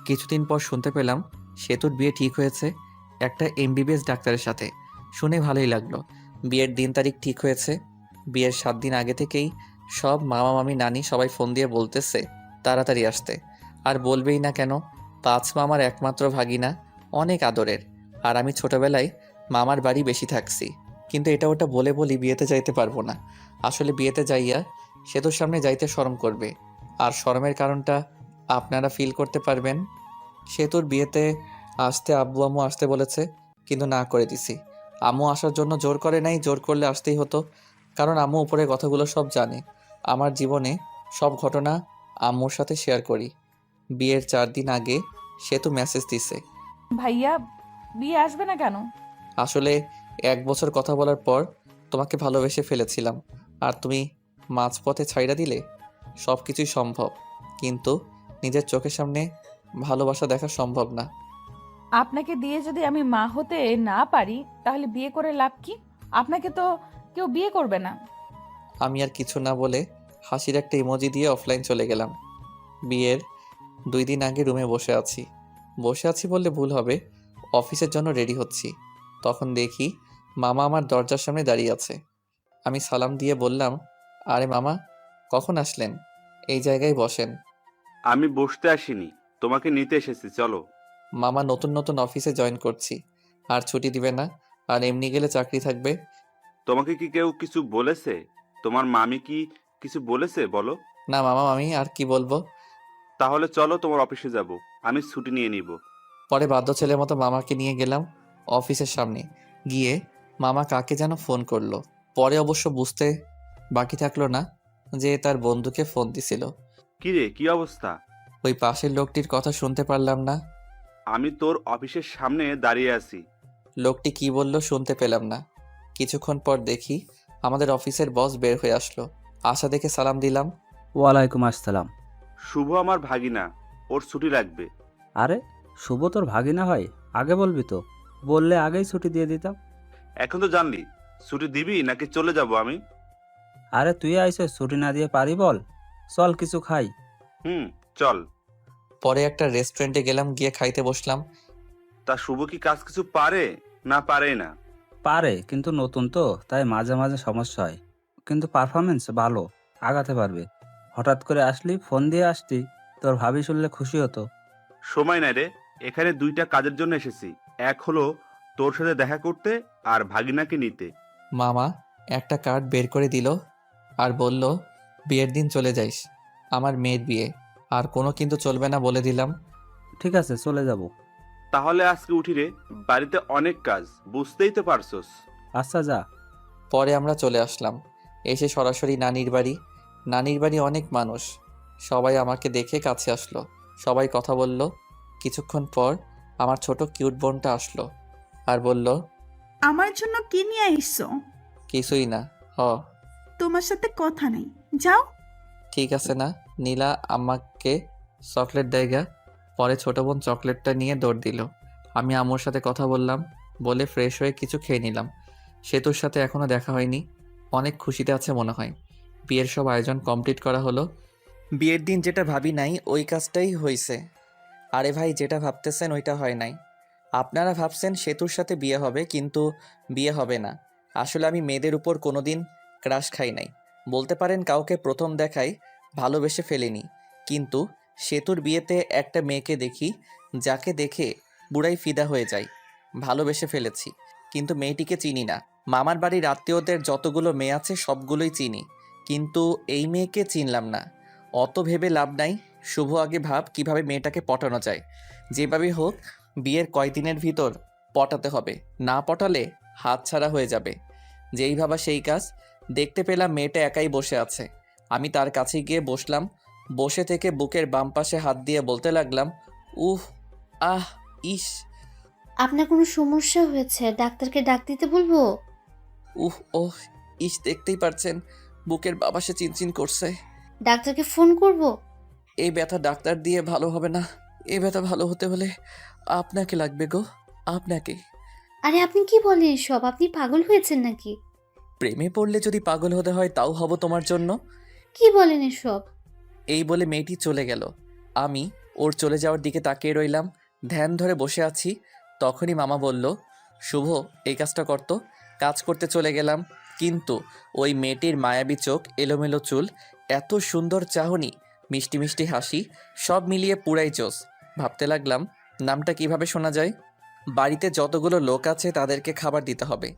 কিছুদিন পর শুনতে পেলাম সেতুর বিয়ে ঠিক হয়েছে একটা এমবিবিএস ডাক্তারের সাথে। শুনে ভালোই লাগলো। বিয়ের দিন তারিখ ঠিক হয়েছে। বিয়ের 7 দিন আগে থেকেই সব মামা মামি নানি সবাই ফোন দিয়ে বলতেছে তাড়াতাড়ি আসতে। আর বলবেই না কেন, 5 মামার একমাত্র ভাগিনা, অনেক আদরের। আর আমি ছোটবেলায় মামার বাড়ি বেশি থাকছি, কিন্তু এটা ওটা বলে বলি বিয়েতে যাইতে পারবো না। আসলে বিয়েতে যাইয়া সেতুর সামনে যাইতে শরম করবে, আর শরমের কারণটা আপনারা ফিল করতে পারবেন। সেতুর বিয়েতে আসতে আব্বু আম্মু আসতে বলেছে, কিন্তু না করে দিছি। আম্মু আসার জন্য জোর করে নাই, জোর করলে আসতেই হতো, কারণ আম্মু উপরে কথাগুলো সব জানে। আমার জীবনে সব ঘটনা আম্মুর সাথে শেয়ার করি। বিয়ের 4 দিন আগে সেতু মেসেজ দিছে, ভাইয়া বিয়ে আসবে না কেন? আসলে 1 বছর কথা বলার পর তোমাকে ভালোবেসে ফেলেছিলাম, আর তুমি মাঝপথে ছাইড়া দিলে। সব কিছুই সম্ভব, কিন্তু নিজের চোখের সামনে ভালোবাসা দেখা সম্ভব না। আপনাকে দিয়ে যদি আমি মা হতে না পারি তাহলে বিয়ে করে লাভ কি? আপনাকে তো কেউ বিয়ে করবে না। আমি আর কিছু না বলে হাসির একটা ইমোজি দিয়ে অফলাইন চলে গেলাম। বিয়ের 2 দিন আগে রুমে বসে আছি বললে ভুল হবে, অফিসের জন্য রেডি হচ্ছি। তখন দেখি মামা আমার দরজার সামনে দাঁড়িয়ে আছে। আমি সালাম দিয়ে বললাম, আরে মামা, কখন আসলেন? এই জায়গায় বসেন। আমি বসতে আসিনি, তোমাকে নিতে এসেছি, চলো। মামা, নতুন নতুন অফিসে জয়েন করছি, আর ছুটি দিবে না, আর এমনি গেলে চাকরি থাকবে। তোমাকে কি কেউ কিছু বলেছে? তোমার মামি কি কিছু বলেছে বলো? না মামা, আমি আর কি বলবো। তাহলে চলো, তোমার অফিসে যাব, আমি ছুটি নিয়ে নিব। পরে বাধ্য ছেলের মতো মামাকে নিয়ে গেলাম অফিসের সামনে। গিয়ে মামা কাকে যেন ফোন করলো। পরে অবশ্য বুঝতে বাকি থাকলো না যে তার বন্ধুকে ফোন দিছিল। কি রে, কি অবস্থা? ওই পাশের লোকটির কথা শুনতে পারলাম না। আমি তোর অফিসের সামনে দাঁড়িয়ে আছি। লোকটি কি বলল শুনতে পেলাম না। কিছুক্ষণ পর দেখি আমাদের অফিসের বস বের হয়ে আসলো। আশা দেখে সালাম দিলাম। ওয়ালাইকুম আসসালাম। শুভ আমার ভাগিনা, ওর ছুটি লাগবে। আরে শুভ তোর ভাগিনা হয়? আগে বলবি তো, বললে আগেই ছুটি দিয়ে দিতাম। এখন তো জানলি, ছুটি দিবি নাকি চলে যাব আমি? আরে তুই আইসে ছুটি না দিয়ে পারি বল? চল কিছু খাই। হুম, চল। পরে একটা রেস্টুরেন্টে গেলাম, গিয়ে খাইতে বসলাম। তা শুভ কি কাজ কিছু পারে না পারেই না? পারে, কিন্তু নতুন তো, তাই মাঝে মাঝে সমস্যা হয়। কিন্তু পারফরমেন্স ভালো, আগাতে পারবে। হঠাৎ করে আসলি, ফোন দিয়ে আসতি, তোর ভাবি শুনলে খুশি হতো। সময় নাই রে, এখানে দুইটা কাজের জন্য এসেছি। এক হলো তোর সাথে দেখা করতে, আর ভাগিনাকে নিতে। মামা একটা কার্ড বের করে দিল আর বলল, বিয়ের দিন চলে যাইস, আমার মেয়ের বিয়ে, আর কোনো কিন্তু চলবে না বলে দিলাম। ঠিক আছে, চলে যাব। তাহলে আজকে উঠি রে, বাড়িতে অনেক কাজ, বুঝতেই তো পারছস। আচ্ছা যা। পরে আমরা চলে আসলাম, এসে সরাসরি নানির বাড়ি। নানির বাড়ি অনেক মানুষ, সবাই আমাকে দেখে কাছে আসলো, সবাই কথা বলল। কিছুক্ষণ পর আমার ছোট কিউট বোনটা আসলো আর বলল, আমার জন্য কি নিয়ে এসছো? কিছুই না। তোমার সাথে কথা নেই, যাও। ঠিক আছে না। নীলা আমাকে চকলেট দেয়গা। পরে ছোট বোন চকলেটটা নিয়ে দৌড় দিল। আমি আম্মুর সাথে কথা বললাম, বলে ফ্রেশ হয়ে কিছু খেয়ে নিলাম। সেতুর সাথে এখনো দেখা হয়নি, অনেক খুশিতে আছে মনে হয়। বিয়ের সব আয়োজন কমপ্লিট করা হলো। বিয়ের দিন যেটা ভাবি নাই ওই কাজটাই হয়েছে। আরে ভাই, যেটা ভাবতেছেন ওইটা হয় নাই। আপনারা ভাবছেন সেতুর সাথে বিয়ে হবে, কিন্তু বিয়ে হবে না। আসলে আমি মেয়েদের উপর কোনোদিন ক্রাশ খাই নাই, বলতে পারেন কাউকে প্রথম দেখায় ভালোবেসে ফেলিনি। কিন্তু সেতুর বিয়েতে একটা মেয়েকে দেখি, যাকে দেখে বুড়াই ফিদা হয়ে যায়। ভালোবেসে ফেলেছি, কিন্তু মেয়েটিকে চিনি না। মামার বাড়ির আত্মীয়দের যতগুলো মেয়ে আছে সবগুলোই চিনি, কিন্তু এই মেয়েকে চিনলাম না। অত ভেবে লাভ নাই, শুভ আগে ভাব কিভাবে মেয়েটাকে পটানো যায়। যেভাবে হোক বিয়ের কয়দিনের ভিতর পটাতে হবে, না পটালে হাতছাড়া হয়ে যাবে। যেই ভাবা সেই কাজ। দেখতে পেলাম মেয়েটা একাই বসে আছে। আমি তার কাছে গিয়ে বসলাম। বসে থেকে বুকের বাম পাশে হাত দিয়ে বলতে লাগলাম, উহ, আহ, ইস, আপনার কোনো সমস্যা হয়েছে? ডাক্তারকে ডাক দিতে বলবো? উহ, ওহ, ইস, দেখতেই পারছেন বুকের বাবাসে চিনচিন করছে। ডাক্তারকে ফোন করব? এই ব্যথা ডাক্তার দিয়ে ভালো হবে না। এই ব্যথা ভালো হতে হলে আপনাকে লাগবে গো, আপনাকে। আরে আপনি কি বলেন এসব? আপনি পাগল হয়েছেন নাকি? প্রেমে পড়লে যদি পাগল হতে হয় তাও হব তোমার জন্য। কি বলেন এসব? এই বলে মেয়েটি চলে গেল। আমি ওর চলে যাওয়ার দিকে তাকিয়ে রইলাম, ধ্যান ধরে বসে আছি। তখনই মামা বলল, শুভ এই কাজটা করতো। কাজ করতে চলে গেলাম, কিন্তু ওই মেয়েটির মায়াবী চোখ, এলোমেলো চুল, এত সুন্দর চাহনি, মিষ্টি মিষ্টি হাসি, সব মিলিয়ে পুরাই জোস। ভাবতে লাগলাম নামটা কিভাবে শোনা যায়। বাড়িতে যতগুলো লোক আছে তাদেরকে খাবার দিতে হবে,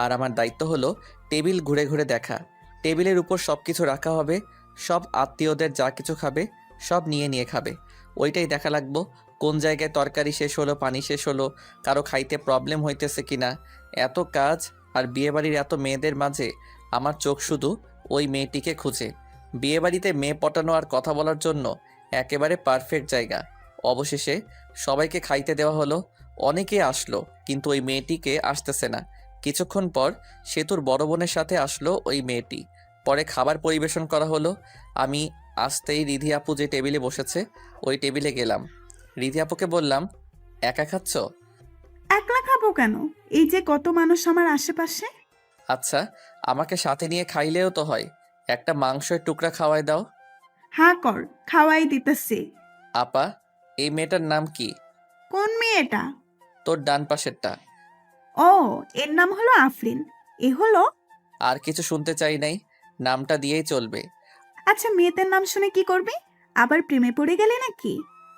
আর আমার দায়িত্ব হলো টেবিল ঘুরে ঘুরে দেখা। টেবিলের উপর সব কিছু রাখা হবে, সব আত্মীয়দের যা কিছু খাবে সব নিয়ে নিয়ে খাবে। ওইটাই দেখা লাগবো কোন জায়গায় তরকারি শেষ হলো, পানি শেষ হলো, কারো খাইতে প্রবলেম হইতেছে কিনা। এত কাজ আর বিয়েবাড়ির এত মেয়েদের মাঝে আমার চোখ শুধু ওই মেয়েটিকে খুঁজে। বিয়েবাড়িতে মেয়ে পটানো আর কথা বলার জন্য একেবারে পারফেক্ট জায়গা। অবশেষে সবাইকে খাইতে দেওয়া হলো। অনেকে আসলো, কিন্তু ওই মেয়েটিকে আসতেছে না। কিছুক্ষণ পর সেতুর বড় বোনের সাথে আসলো ওই মেয়েটি। পরে খাবার পরিবেশন করা হলো। আমি আসতেই রিধি আপু যে টেবিলে বসেছে ওই টেবিলে গেলাম। রিধি আপুকে বললাম, একা খাচ্ছ? একলা খাবো কেন? এই যে কত মানুষ আমার আশেপাশে। আচ্ছা, আমাকে সাথে নিয়ে খাইলেও তো হয়। একটা মাংসের টুকরা খাওয়াই দাও। হ্যাঁ কর, খাওয়াই দিতেছি। আপা, এই মেয়েটার নাম কি? কোন মেয়েটা? তোর ডান পাশেরটা। ও, এর নাম হলো আফরিন। এ হলো। আর কিছু শুনতে চাই নাই, নামটা দিয়েই চলবে। আচ্ছা, মেয়েদের নাম শুনে কি করবি? আবার প্রেমে পড়ে গেলে নাকি?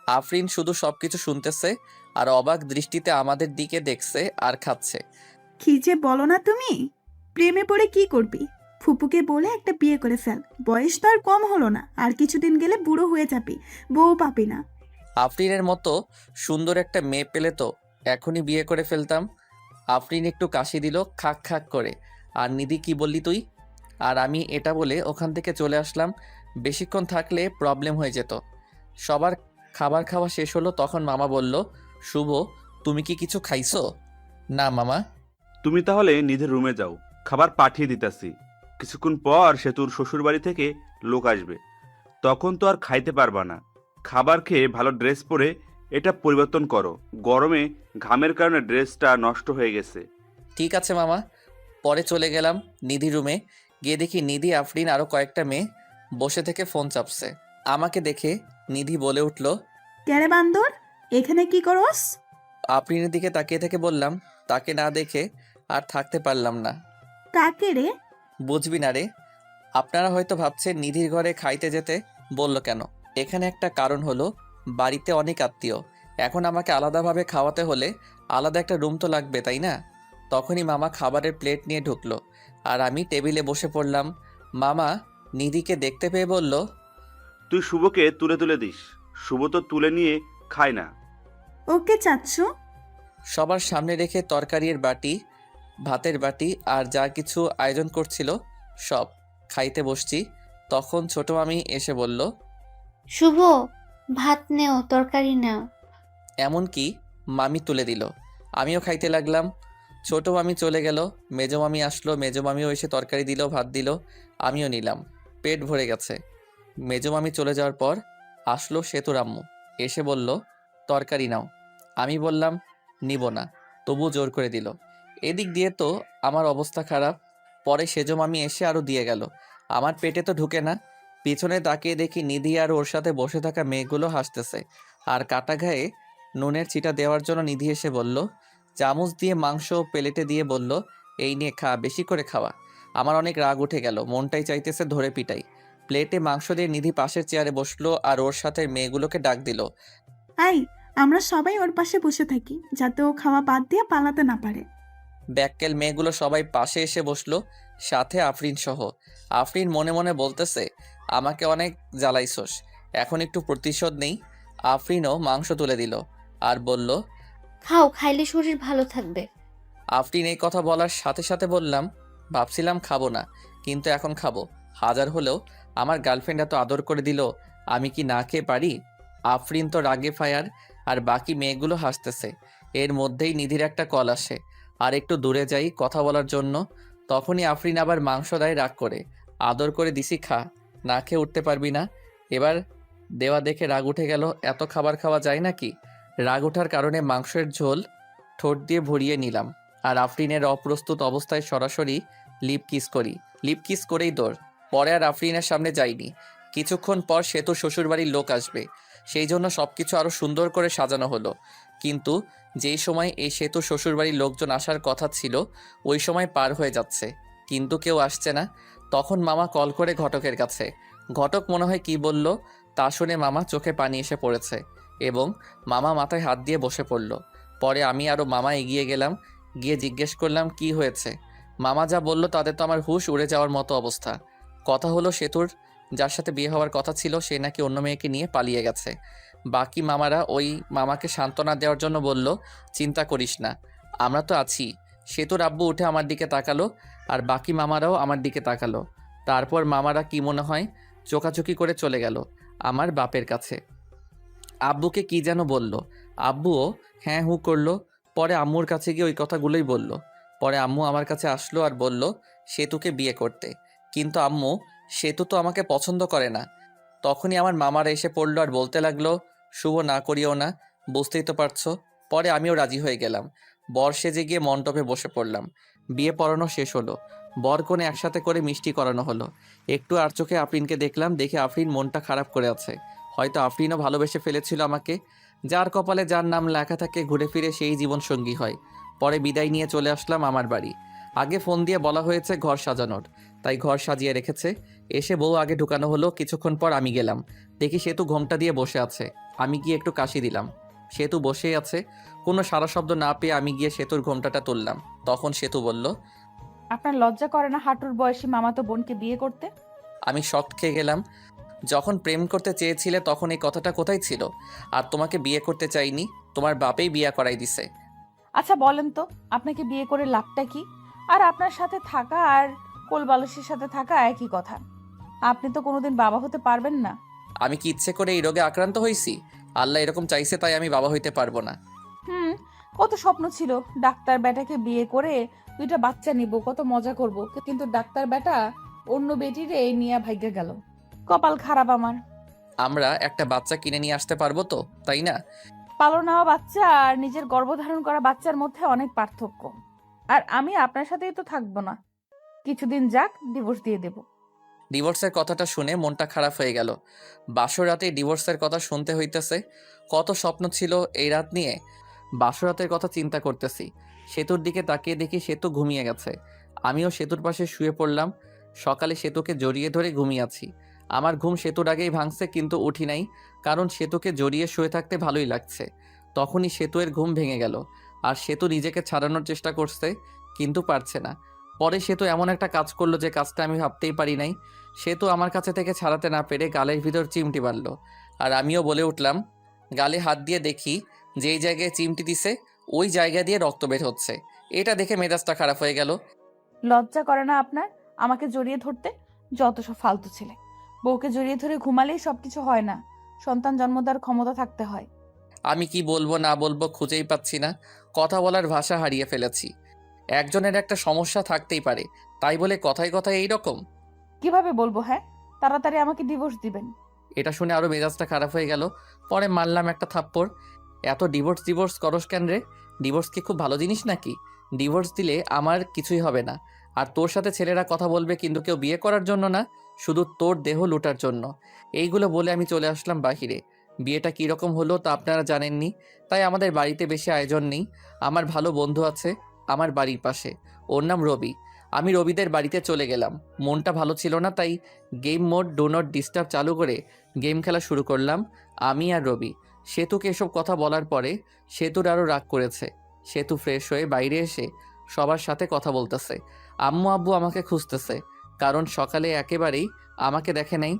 আফরিন শুধু সবকিছু শুনতেছে আর অবাক দৃষ্টিতে আমাদের দিকে দেখছে আর খাচ্ছে। কি যে বলো না তুমি! প্রেমে পড়ে কি করবি? ফুপুকে বলে একটা বিয়ে করে ফেল, বয়স তো আর কম হলো না, আর কিছুদিন গেলে বুড়ো হয়ে যাবি, বউ পাবি না। আফরিনের মতো সুন্দর একটা মেয়ে পেলে তো এখনই বিয়ে করে ফেলতাম। আফরিন একটু কাশি দিল খাক খাক করে। আর নিধি, কি বললি তুই? আর আমি এটা বলে ওখান থেকে চলে আসলাম। বেশিক্ষণ থাকলে প্রবলেম হয়ে যেত। সবার খাবার খাওয়া শেষ হলো, তখন মামা বলল, শুভ, তুমি কি কিছু খাইছো? না মামা। তুমি তাহলে নিজের রুমে যাও, খাবার পাঠিয়ে দিতাছি। কিছুক্ষণ পর সেতুর শ্বশুর বাড়ি থেকে লোক আসবে, তখন তো আর খাইতে পারবা না। খাবার খেয়ে ভালো ড্রেস পরে এটা পরিবর্তন করো, গরমে ঘামের কারণে ড্রেসটা নষ্ট হয়ে গেছে। ঠিক আছে মামা। পরে চলে গেলাম নিধি রুমে। গিয়ে দেখি নিধি, আফরিন আরও কয়েকটা মেয়ে বসে থেকে ফোন চাপছে। আমাকে দেখে নিধি বলে উঠল, ক্যারে বান্দর, এখানে কি করস? আফরিনের দিকে তাকিয়ে থেকে বললাম, তাকে না দেখে আর থাকতে পারলাম না। কাকে রে? বুঝবি না রে। আপনারা হয়তো ভাবছেন নিধির ঘরে খাইতে যেতে বলল কেন। এখানে একটা কারণ হলো, বাড়িতে অনেক আত্মীয়, এখন আমাকে আলাদাভাবে খাওয়াতে হলে আলাদা একটা রুম তো লাগবে, তাই না? তখনই মামা খাবারের প্লেট নিয়ে ঢুকলো আর আমি টেবিলে বসে পড়লাম। মামা নিধিকে দেখতে পেয়ে বলল, তুই শুভকে তুলে তুলে দিস, শুভ তো তুলে নিয়ে খায় না। ওকে চাচ্ছু? সবার সামনে রেখে তরকারির বাটি, ভাতের বাটি আর যা কিছু আয়োজন করছিল সব খাইতে বসছি। তখন ছোট মামি এসে বলল, শুভ, ভাত নেও, তরকারি নাও। এমনকি মামি তুলে দিল। আমিও খাইতে লাগলাম। ছোট মামি চলে গেল, মেজো মামি আসলো, মেজো মামিও এসে তরকারি দিল, ভাত দিল, আমিও নিলাম। পেট ভরে গেছে। মেজো মামি চলে যাওয়ার পর আসলো সেতুর আম্মু, এসে বলল, তরকারি নাও। আমি বললাম নিব না, তবু জোর করে দিল। এদিক দিয়ে তো আমার অবস্থা খারাপ। পরে সেজো মামি এসে আরও দিয়ে গেল। আমার পেটে তো ঢুকে না। পিছনে তাকিয়ে দেখি নিধি আর ওর সাথে বসে থাকা মেয়েগুলো হাসতেছে। আর কাটা গায়ে নুনের ছিটা দেওয়ার জন্য নিধি এসে বলল, চামচ দিয়ে মাংস প্লেটে দিয়ে বলল, এই নিয়ে খা, বেশি করে খাওয়া। আমার অনেক রাগ উঠে গেল, মনটাই চাইতেছে ধরে পিটাই। প্লেটে মাংস দিয়ে নিধি পাশের চেয়ারে বসলো আর ওর সাথে মেয়েগুলোকে ডাক দিল। আই, আমরা সবাই ওর পাশে বসে থাকি, যাতে ও খাওয়া বাদ দিয়ে পালাতে না পারে। ব্যাককেল মেয়েগুলো সবাই পাশে এসে বসলো, সাথে আফরিন সহ। আফরিন মনে মনে বলতেছে, আমাকে অনেক জ্বালাইছোস, এখন একটু প্রতিশোধ নেই। আফরিনও মাংস তুলে দিল আর বলল, খাও, খাইলে শরীর ভালো থাকবে। আফরিন এই কথা বলার সাথে সাথে বললাম, ভাবছিলাম খাবো না, কিন্তু এখন খাবো। হাজার হলেও আমার গার্লফ্রেন্ড এত আদর করে দিল, আমি কি না খেয়ে পারি? আফরিন তো রাগে ফায়ার, আর বাকি মেয়েগুলো হাসতেছে। এর মধ্যেই নিধির একটা কল আসে, আর একটু দূরে যাই কথা বলার জন্য। তখনই আফরিন আবার মাংস দেয় রাগ করে। আদর করে দিছি, খা, না খেয়ে উঠতে পারবি না। এবার দেওয়া দেখে রাগ উঠে গেল, এত খাবার খাওয়া যায় নাকি? রাগ ওঠার কারণে মাংসের ঝোল ঠোঁট দিয়ে ভরিয়ে নিলাম আর আফরিনের অপ্রস্তুত অবস্থায় সরাসরি লিপ কিস করি। লিপ কিস করেই দৌড়। পরে আর আফরিনের সামনে যাইনি। কিছুক্ষণ পর সেতু শ্বশুরবাড়ির লোক আসবে, সেই জন্য সবকিছু আরো সুন্দর করে সাজানো হলো। কিন্তু যেই সময় এই সেতু শ্বশুরবাড়ির লোকজন আসার কথা ছিল, ওই সময় পার হয়ে যাচ্ছে, কিন্তু কেউ আসছে না। তখন মামা কল করে ঘটকের কাছে। ঘটক মনে হয় কি বলল, তা শুনে মামা চোখে পানি এসে পড়েছে এবং মামা মাথায় হাত দিয়ে বসে পড়ল। পরে আমি আরও মামা এগিয়ে গেলাম, গিয়ে জিজ্ঞেস করলাম কি হয়েছে। মামা যা বলল তাতে তো আমার হুঁশ উড়ে যাওয়ার মতো অবস্থা। কথা হলো, সেতুর যার সাথে বিয়ে হওয়ার কথা ছিল সে নাকি অন্য মেয়েকে নিয়ে পালিয়ে গেছে। বাকি মামারা ওই মামাকে সান্ত্বনা দেওয়ার জন্য বলল, চিন্তা করিস না, আমরা তো আছি। সেতুর আব্বু উঠে আমার দিকে তাকালো আর বাকি মামারাও আমার দিকে তাকালো। তারপর মামারা কি মনে হয় চোকাচুকি করে চলে গেল আমার বাপের কাছে। আব্বুকে কি যেন বলল, আব্বুও হ্যাঁ হু করলো। পরে আম্মুর কাছে গিয়ে ওই কথাগুলোই বলল। পরে আম্মু আমার কাছে আসলো আর বলল সেতুকে বিয়ে করতে, কিন্তু আম্মু, সেতু তো আমাকে পছন্দ করে না। তখনই আমার মামারা এসে পড়লো আর বলতে লাগলো, শুভ না করিও না, বুঝতেই তো পারছো। পরে আমিও রাজি হয়ে গেলাম। বর সেজে গিয়ে মণ্ডপে বসে পড়লাম। বিয়ে পড়ানো শেষ হলো, বর কনে একসাথে করে মিষ্টি করানো হলো। একটু আর চোখে আফরিনকে দেখলাম, দেখে আফরিন মনটা খারাপ করে আছে। হয়তো আফরিনও ভালোবেসে ফেলেছিল আমাকে। যার কপালে যার নাম লেখা থাকে ঘুরে ফিরে সেই জীবনসঙ্গী হয়। পরে বিদায় নিয়ে চলে আসলাম আমার বাড়ি। আগে ফোন দিয়ে বলা হয়েছে ঘর সাজানোর, তাই ঘর সাজিয়ে রেখেছে। এসে বউ আগে ঢুকানো হলো। কিছুক্ষণ পর আমি গেলাম, দেখি সেতু ঘোমটা দিয়ে বসে আছে। আমি গিয়ে একটু কাশি দিলাম, সেতু বসেই আছে। কোনো সারা শব্দ না পেয়ে আমি গিয়ে সেতুর ঘোমটাটা তুললাম। তখন সেতু বলল, আপনার লজ্জা করে না হাঁটুর বয়সী মামাতো বোনকে বিয়ে করতে? আমি শক খেয়ে গেলাম। যখন প্রেম করতে চেয়েছিলে তখন এই কথাটা কোথায় ছিল? আর তোমাকে বিয়ে করতে চাইনি, তোমার বাপেই বিয়ে করাই দিছে। আচ্ছা বলেন তো, আপনাকে বিয়ে করে লাভটা কি? আর আপনার সাথে থাকা আর কোলবালিশের সাথে থাকা একই কথা। আপনি তো কোনোদিন বাবা হতে পারবেন না। আমি কি ইচ্ছে করে এই রোগে আক্রান্ত হয়েছি? আল্লাহ এরকম চাইছে তাই আমি বাবা হইতে পারবো না। হুম, কত স্বপ্ন ছিল ডাক্তার বেটাকে বিয়ে করে 2টা বাচ্চা নিব, কত মজা করব, কিন্তু ডাক্তার বেটা অন্য বেটিরে নিয়ে ভাগ্যে গেল। কপাল খারাপ আমার। আমরা একটা বাচ্চা কিনে নিয়ে আসতে পারবো তো, তাই না? পালন নেওয়া বাচ্চা আর নিজের গর্ভধারণ করা বাচ্চার মধ্যে অনেক পার্থক্য। আর আমি আপনার সাথেই তো থাকবো না, কিছুদিন যাক, ডিভোর্স দিয়ে দেব। ডিভোর্সের কথাটা শুনে মনটা খারাপ হয়ে গেল। বাসর রাতে ডিভোর্সের কথা শুনতে হইতেছে। কত স্বপ্ন ছিল এই রাত নিয়ে। বাসর রাতের কথা চিন্তা করতেছি। সেতুর দিকে তাকিয়ে দেখি সেতু ঘুমিয়ে গেছে। আমিও সেতুর পাশে শুয়ে পড়লাম। সকালে সেতুকে জড়িয়ে ধরে ঘুমিয়ে আছি। আমার ঘুম সেতুর আগেই ভাঙছে, কিন্তু উঠি নাই, কারণ সেতুকে জড়িয়ে শুয়ে থাকতে ভালোই লাগছে। তখনই সেতুয়ের ঘুম ভেঙে গেল, আর সেতু নিজেকে ছাড়ানোর চেষ্টা করছে, কিন্তু পারছে না। পরে সেতু এমন একটা কাজ করলো যে কাজটা আমি ভাবতেই পারি নাই। সেতু আমার কাছে থেকে ছাড়াতে না পেরে গালের ভিতর চিমটি মারল, আর আমিও বলে উঠলাম। গালে হাত দিয়ে দেখি যেই জায়গায় চিমটি দিছে ওই জায়গা দিয়ে রক্ত বের হচ্ছে। এটা দেখে মেজাজটা খারাপ হয়ে গেল। লজ্জা করে না আপনার আমাকে জড়িয়ে ধরতে? যত সব ফালতু ছেলে। বউকে জড়িয়ে ধরে ঘুমালেই সবকিছু হয় না, সন্তান জন্ম দেওয়ার ক্ষমতা থাকতে হয়। আমি কি বলবো না বলবো খুঁজেই পাচ্ছি না। কথা বলার ভাষা হারিয়ে ফেলেছি। একজনের একটা সমস্যা থাকতেই পারে, তাই বলে কথায় কথায় এই রকম। কিভাবে বলবো? হ্যাঁ, তাড়াতাড়ি আমাকে ডিভোর্স দিবেন। এটা শুনে আরো মেজাজটা খারাপ হয়ে গেল। পরে মারলাম একটা থাপ্পড়। এত ডিভোর্স ডিভোর্স করস কেন রে? ডিভোর্স কি খুব ভালো জিনিস নাকি? ডিভোর্স দিলে আমার কিছুই হবে না। আর তোর সাথে ছেলেরা কথা বলবে, কিন্তু কেউ বিয়ে করার জন্য না, শুধু তোর দেহ লুটার জন্য। এইগুলো বলে আমি চলে আসলাম বাহিরে। বিয়েটা কীরকম হলো তা আপনারা জানেননি, তাই আমাদের বাড়িতে বেশি আয়োজন নেই। আমার ভালো বন্ধু আছে আমার বাড়ির পাশে, ওর নাম রবি। আমি রবিদের বাড়িতে চলে গেলাম। মনটা ভালো ছিল না, তাই game mode do not disturb চালু করে গেম খেলা শুরু করলাম আমি আর রবি। সেতুকে এসব কথা বলার পরে সেতুর আরও রাগ করেছে। সেতু ফ্রেশ হয়ে বাইরে এসে সবার সাথে কথা বলতেছে। আম্মু আব্বু আমাকে খুঁজতেছে, কারণ সকালে একেবারেই আমাকে দেখে নাই।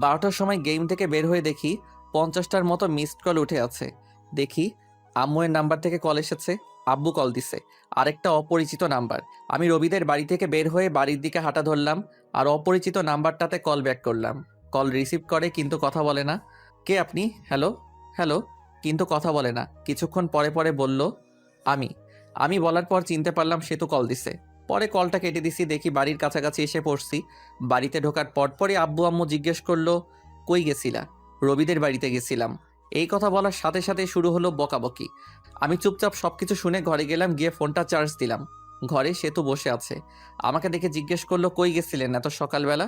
12টার সময় গেম থেকে বের হয়ে দেখি 50টার মতো মিসড কল উঠে আছে। দেখি আম্মুয়ের নাম্বার থেকে কল এসেছে, আব্বু কল দিছে, আরেকটা অপরিচিত নাম্বার। আমি রবিদের বাড়ি থেকে বের হয়ে বাড়ির দিকে হাঁটা ধরলাম, আর অপরিচিত নাম্বারটাতে কল ব্যাক করলাম। কল রিসিভ করে কিন্তু কথা বলে না। কে আপনি? হ্যালো হ্যালো, কিন্তু কথা বলে না। কিছুক্ষণ পরে পরে বলল আমি। আমি বলার পর চিনতে পারলাম সেতু কল দিছে। পরে কলটা কেটে দিছি। দেখি বাড়ির কাছাকাছি এসে পড়ছি। বাড়িতে ঢোকার পরপরই আব্বু আম্মু জিজ্ঞেস করলো, কই গেছিলা? রবিদের বাড়িতে গেছিলাম। এই কথা বলার সাথে সাথে শুরু হলো বকাবকি। আমি চুপচাপ সবকিছু শুনে ঘরে গেলাম, গিয়ে ফোনটা চার্জ দিলাম। ঘরে সেতু বসে আছে। আমাকে দেখে জিজ্ঞেস করলো, কই গেছিলেন এত সকালবেলা?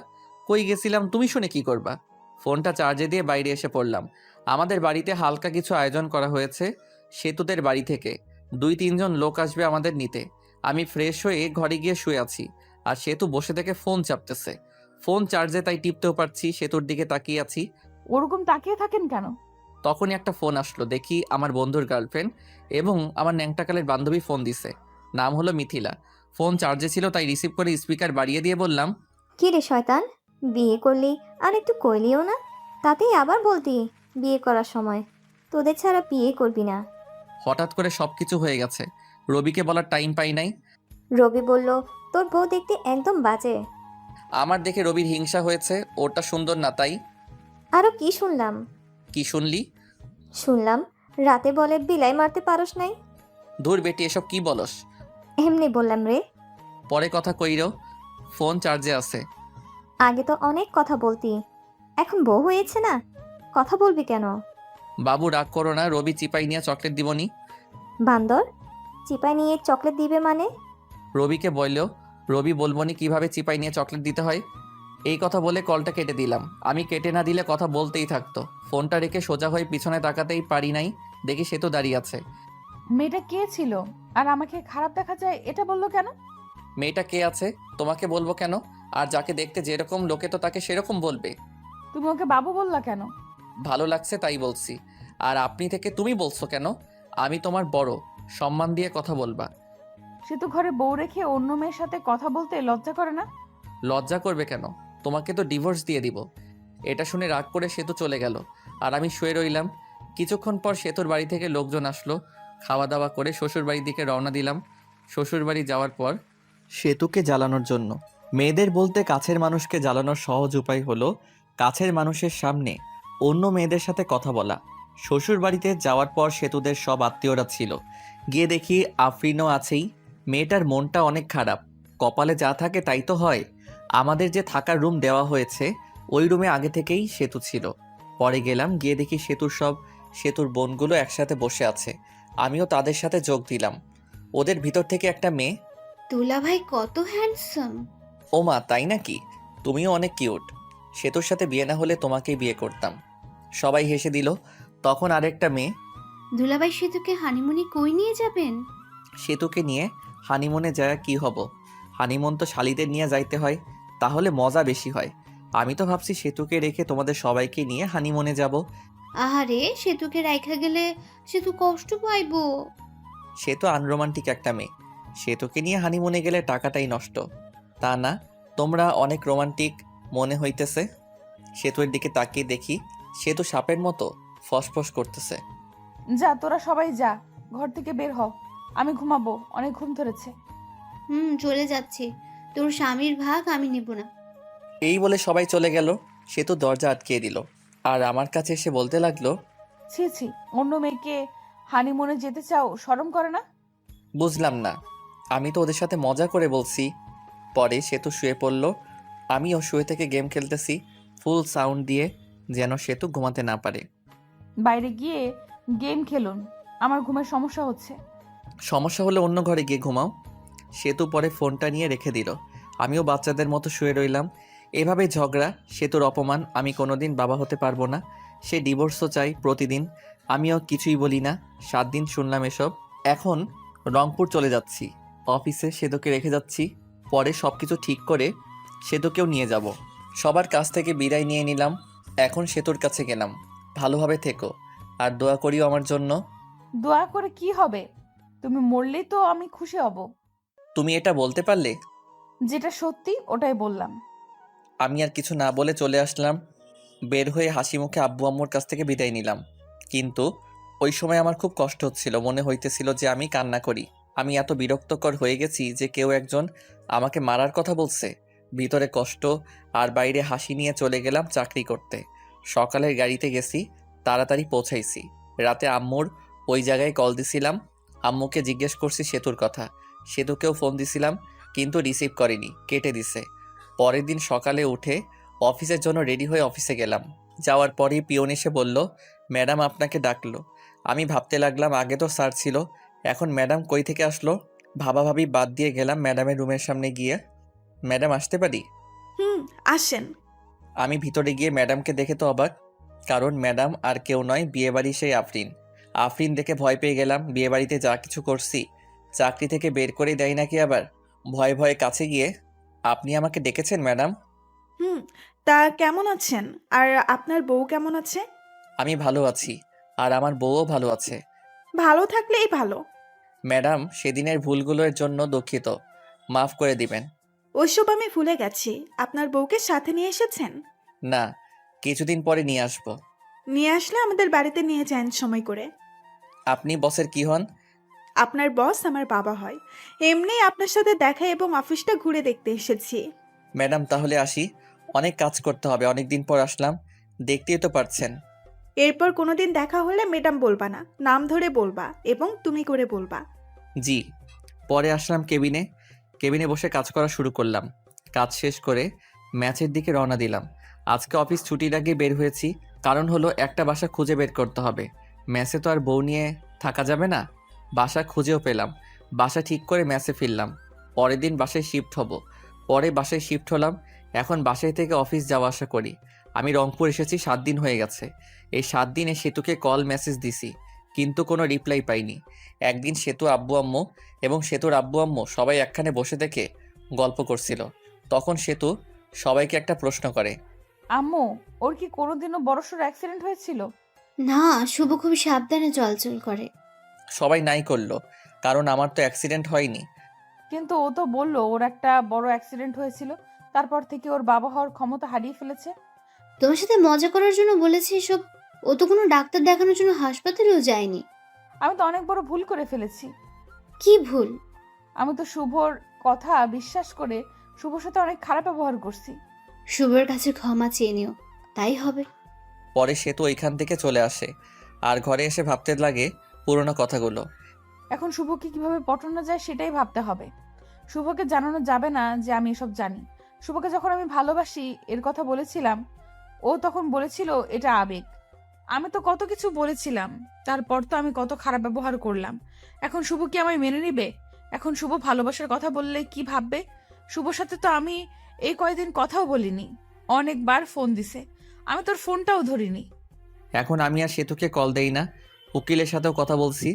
কই গেছিলাম তুমি শুনে কি করবা? ফোনটা চার্জে দিয়ে বাইরে এসে পড়লাম। আমাদের বাড়িতে হালকা কিছু আয়োজন করা হয়েছে সেতুদের বাড়ি থেকে। 2-3 জন লোক আসবে আমাদের নিতে। আমি ফ্রেশ হয়ে ঘরে গিয়ে শুয়ে আছি, আর সেতু বসে থেকে ফোন চাপতেছে। ফোন চার্জে, তাই টিপতেও পারছি। সেতুর দিকে তাকিয়ে আছি। ওরকম তাকিয়ে থাকেন কেন? তখনই একটা ফোন আসলো। দেখি আমার বন্ধুর গার্লফ্রেন্ড এবং আমার ন্যাংটাকালের বান্ধবী ফোন দিছে। নাম হলো মিথিলা। ফোন চার্জে ছিল, তাই রিসিভ করে স্পিকার বাড়িয়ে দিয়ে বললাম, কি রে শয়তান, বিয়ে করলি আর একটু কইলিও না? তাতেই আবার বলতি বিয়ে করার সময় তোদের ছাড়া বিয়ে করবি না। হঠাৎ করে সব কিছু হয়ে গেছে। রবিকে বলার টাইম পাই নাই। রবি বলল তোর বউ দেখতে একদম বাজে। আমার দেখে রবির হিংসা হয়েছে, ওটা সুন্দর না তাই। আরও কি শুনলাম? কি শুনলি? শুনলাম রাতে বলে বিলাই মারতে পারস নাই। ধুর বেটি, এসব কি বলস? এমনি বললাম রে। পরে কথা কইরো, ফোন চার্জে আছে। আগে তো অনেক কথা বলতি, এখন বউ হয়েছে না, কথা বলবি কেন? বাবু রাগ করো না, রবি চিপাই নিয়ে চকলেট দিবনি। বান্দর, চিপায় নিয়ে চকলেট দিবে মানে? রবিকে বললেও রবি বলবনি কিভাবে চিপাই নিয়ে চকলেট দিতে হয়। এই কথা বলে কলটা কেটে দিলাম। আমি কেটে না দিলে কথা বলতেই থাকতো। ফোনটা রেখে সোজা হয়ে পিছনে তাকাতেই পারি নাই, দেখি সে তো দাঁড়িয়ে আছে। মেয়েটা কে ছিল আর আমাকে খারাপ দেখা যায় এটা বললো কেন? মেয়েটা কে আছে তোমাকে বলবো কেন? আর যাকে দেখতে যেরকম লোকে তো তাকে সেরকম বলবে। তুমি ওকে বাবু বললা কেন? ভালো লাগছে তাই বলছি। আর আপনি থেকে তুমি বলছো কেন? আমি তোমার বড়, সম্মান দিয়ে কথা বলবা। সে তো ঘরে বউ রেখে অন্য মেয়ের সাথে কথা বলতে লজ্জা করে না? লজ্জা করবে কেন? তোমাকে তো ডিভোর্স দিয়ে দিব। এটা শুনে রাগ করে সেতু চলে গেল, আর আমি শুয়ে রইলাম। কিছুক্ষণ পর সেতুর বাড়ি থেকে লোকজন আসলো। খাওয়া দাওয়া করে শ্বশুর বাড়ির দিকে রওনা দিলাম। শ্বশুর বাড়ি যাওয়ার পর সেতুকে জ্বালানোর জন্য। মেয়েদের বলতে কাছের মানুষকে জ্বালানোর সহজ উপায় হলো কাছের মানুষের সামনে অন্য মেয়েদের সাথে কথা বলা। শ্বশুর বাড়িতে যাওয়ার পর সেতুদের সব আত্মীয়রা ছিল। গিয়ে দেখি আফরিনও আছেই। মেয়েটার মনটা অনেক খারাপ। কপালে যা থাকে তাই তো হয়। আমাদের যে থাকার রুম দেওয়া হয়েছে ওই রুমে আগে থেকেই সেতু ছিল। পরে গেলাম, গিয়ে দেখি সেতুর সব সেতুর বোনগুলো একসাথে বসে আছে। আমিও তাদের সাথে যোগ দিলাম। ওদের ভিতর থেকে একটা মেয়ে, দুলাভাই কত হ্যান্ডসাম। ও মা তাই নাকি? তুমিও অনেক কিউট। সেতুর সাথে বিয়ে না হলে তোমাকেই বিয়ে করতাম। সবাই হেসে দিল। তখন আরেকটা মেয়ে, দুলাভাই সেতুকে হানিমুনে কই নিয়ে যাবেন? সেতুকে নিয়ে হানিমুনে যায় কি হব? হানিমুন তো শালিদের নিয়ে যাইতে হয়, তাহলে মজা বেশি হয়। আমি তো ভাবছি সেতুকে রেখে তোমাদের সবাইকে নিয়ে হানিমুনে যাব। আহারে, সেতুকে রাইখা গেলে সেতু কষ্ট পাইবো। সে তো আনরোমান্টিক একটা মেয়ে। সেতুকে নিয়ে হানিমুনে গেলে টাকাটাই নষ্ট। তা না, তোমরা অনেক রোমান্টিক মনে হইতেছে। সেতুর দিকে তাকিয়ে দেখি সেতু সাপের মতো ফসফস করতেছে। যা, তোরা সবাই যা, ঘর থেকে বের হ। আমি ঘুমাবো, অনেক ঘুম ধরেছে। চলে যাচ্ছি। তোর স্বামীর ভাগ আমি নেব না। এই বলে সবাই চলে গেল। সেতু দরজা আটকিয়ে দিল আর আমার কাছে এসে বলতে লাগলো, ছি ছি, অন্য মেয়েকে হানিমুনে যেতে চাও, শরম করে না? বুঝলাম না, আমি তো ওদের সাথে মজা করে বলছি। পরে সেতু শুয়ে পড়ল। আমিও শুয়ে থেকে গেম খেলতেছি ফুল সাউন্ড দিয়ে, যেন সেতু ঘুমাতে না পারে। বাইরে গিয়ে গেম খেলুন, আমার ঘুমের সমস্যা হচ্ছে। সমস্যা হলে অন্য ঘরে গিয়ে ঘুমাও। সেতু পরে ফোনটা নিয়ে রেখে দিল। আমিও বাচ্চাদের মতো শুয়ে রইলাম। এভাবে ঝগড়া, সেতুর অপমান। আমি কোনোদিন বাবা হতে পারবো না। সে ডিভোর্সও চাই প্রতিদিন। আমিও কিছুই বলি না। 7 দিন শুনলাম এসব। এখন রংপুর চলে যাচ্ছি। অফিসে সেতুকে রেখে যাচ্ছি। পরে সব কিছু ঠিক করে সেতুকেও নিয়ে যাব। সবার কাছ থেকে বিদায় নিয়ে নিলাম। এখন সেতুর কাছে গেলাম। ভালোভাবে থেকো আর দোয়া করিও আমার জন্য। দয়া করে কি হবে? তুমি মরলেই তো আমি খুশি হব। তুমি এটা বলতে পারলে? যেটা সত্যি ওটাই বললাম। আমি আর কিছু না বলে চলে আসলাম। বের হয়ে হাসি মুখে আব্বু আম্মুর কাছ থেকে বিদায় নিলাম। কিন্তু ওই সময় আমার খুব কষ্ট হচ্ছিল। মনে হইতেছিল যে আমি কান্না করি। আমি এত বিরক্তকর হয়ে গেছি যে কেউ একজন আমাকে মারার কথা বলছে। ভিতরে কষ্ট আর বাইরে হাসি নিয়ে চলে গেলাম চাকরি করতে। সকালের গাড়িতে গেছি, তাড়াতাড়ি পৌঁছাইছি। রাতে আম্মুর ওই জায়গায় কল দিছিলাম। আম্মুকে জিজ্ঞেস করছি সেতুর কথা। সেতুকেও ফোন দিছিলাম, কিন্তু রিসিভ করেনি, কেটে দিছে। পরের দিন সকালে উঠে অফিসের জন্য রেডি হয়ে অফিসে গেলাম। যাওয়ার পরেই পিয়ন এসে বলল, ম্যাডাম আপনাকে ডাকলো। আমি ভাবতে লাগলাম আগে তো স্যার ছিল, এখন ম্যাডাম কই থেকে আসলো। ভাবাভাবি বাদ দিয়ে গেলাম ম্যাডামের রুমের সামনে গিয়ে। ম্যাডাম আসতে পারি? আসেন। আমি ভিতরে গিয়ে ম্যাডামকে দেখে তো অবাক, কারণ ম্যাডাম আর কেউ নয়, বিয়েবাড়ি সেই আফরিন। আফরিন দেখে ভয় পেয়ে গেলাম। বিয়েবাড়িতে যা কিছু করছি চাকরি থেকে বের করে দেয় নাকি আবার। ভয়ে ভয়ে কাছে গিয়ে, আপনি আমাকে ডেকেছেন ম্যাডাম? তা কেমন আছেন? আর আপনার বউ কেমন আছে? আমি ভালো আছি, আর আমার বউও ভালো আছে। ভালো থাকলেই ভালো। ম্যাডাম, সেদিনের ভুলগুলোর জন্য দুঃখিত, মাফ করে দিবেন। ওইসব আমি ভুলে গেছি। আপনার বউকে সাথে নিয়ে এসেছেন? না, কিছুদিন পরে নিয়ে আসব। নিয়ে আসলে আমাদের বাড়িতে নিয়ে যান সময় করে। আপনি বসের কি হন? আপনার বস আমার বাবা হয়। এমনি আপনার সাথে দেখা এবং অফিসটা ঘুরে দেখতে এসেছি। ম্যাডাম তাহলে আসি, অনেক কাজ করতে হবে, অনেক দিন পর আসলাম, দেখতেই তো পারছেন। এরপর কোনোদিন দেখা হলে ম্যাডাম বলবা না, নাম ধরে বলবা এবং তুমি করে বলবা। জি। পরে আসলাম কেবিনে। কেবিনে বসে কাজ করা শুরু করলাম। কাজ শেষ করে ম্যাচের দিকে রওনা দিলাম। আজকে অফিস ছুটির আগে বের হয়েছি, কারণ হলো একটা বাসা খুঁজে বের করতে হবে। ম্যাচে তো আর বউ নিয়ে থাকা যাবে না। বাসা খুঁজেও পেলাম। বাসা ঠিক করে ম্যাচে ফিরলাম। পরের দিন বাসায় শিফট হব। পরে বাসায় শিফট হলাম। এখন বাসায় থেকে অফিস যাওয়া আসা করি। আমি রংপুর এসেছি 7 দিন হয়ে গেছে। এই 7 দিনে সেতুকে কল মেসেজ দিছি, কিন্তু কোনো রিপ্লাই পাইনি। একদিন সেতু আব্বু আম্মু এবং সেতুর আব্বু আম্মু সবাই একখানে বসে থেকে গল্প করছিল। তখন সেতু সবাইকে একটা প্রশ্ন করে, আম্মু, ওর কি কোনোদিনও বড়সড় অ্যাক্সিডেন্ট হয়েছিল? না, শুভ খুব সাবধানে চলাচল করে। সবাই নাই করলো, কারণ আমার তো অ্যাক্সিডেন্ট হয়নি। কিন্তু ও তো বললো ওর একটা বড় অ্যাক্সিডেন্ট হয়েছিল, তারপর থেকে ওর বাবা হওয়ার ক্ষমতা হারিয়ে ফেলেছে। তোমার সাথে মজা করার জন্য বলেছি এসব। ও তো কোনো ডাক্তার দেখানোর জন্য হাসপাতালেও যায়নি। আমি তো অনেক বড় ভুল করে ফেলেছি। কি ভুল? আমি তো শুভর কথা বিশ্বাস করে শুভর সাথে অনেক খারাপ ব্যবহার করছি। শুভর কাছে ক্ষমা চেয়ে নিও, তাই হবে। পরে সেতু ওইখান থেকে চলে আসে আর ঘরে এসে ভাবতে লাগে পুরোনো কথাগুলো। এখন শুভকে কিভাবে পটানো যায় সেটাই ভাবতে হবে। শুভকে জানানো যাবে না যে আমি এসব জানি। শুভকে যখন আমি ভালোবাসি এর কথা বলেছিলাম, ও তখন বলেছিল এটা আবেগ। আমি তো কত কিছু বলেছিলাম, তারপর তো আমি কত খারাপ ব্যবহার করলাম। এখন শুভ কি আমায় মেনে নিবে? এখন শুভ ভালোবাসার কথা বললে কি ভাববে? শুভর সাথে তো আমি এই কয়দিন কথাও বলিনি, অনেকবার ফোন দিছে, আমি তোর ফোনটাও ধরিনি। এখন আমি আর সেতুকে কল দেই না। উকিলের সাথেও কথা বলছি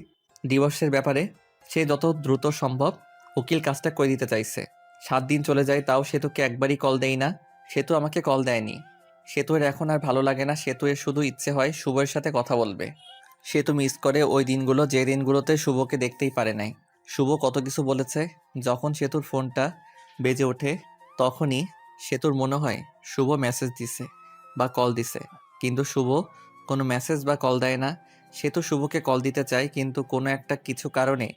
ডিভোর্সের ব্যাপারে। সে যত দ্রুত সম্ভব উকিল কাজটা করে দিতে চাইছে। 7 দিন চলে যায়, তাও সেতুকে একবারই কল দেই না। সেতু আমাকে কল দেয়নি। সেতুর এখন আর ভালো লাগে না। সেতুর শুধু ইচ্ছে হয় শুভর সাথে কথা বলবে। সেতু মিস করে ওই দিনগুলো, যে দিনগুলোতে শুভকে দেখতেই পারে নাই। শুভ কত কিছু বলেছে। যখন সেতুর ফোনটা বেজে ওঠে তখনই সেতুর মনে হয় শুভ মেসেজ দিছে বা কল দিছে, কিন্তু শুভ কোনো মেসেজ বা কল দেয় না। সেতু শুভকে কল দিতে চায়, কিন্তু কোনো একটা কিছু কারণে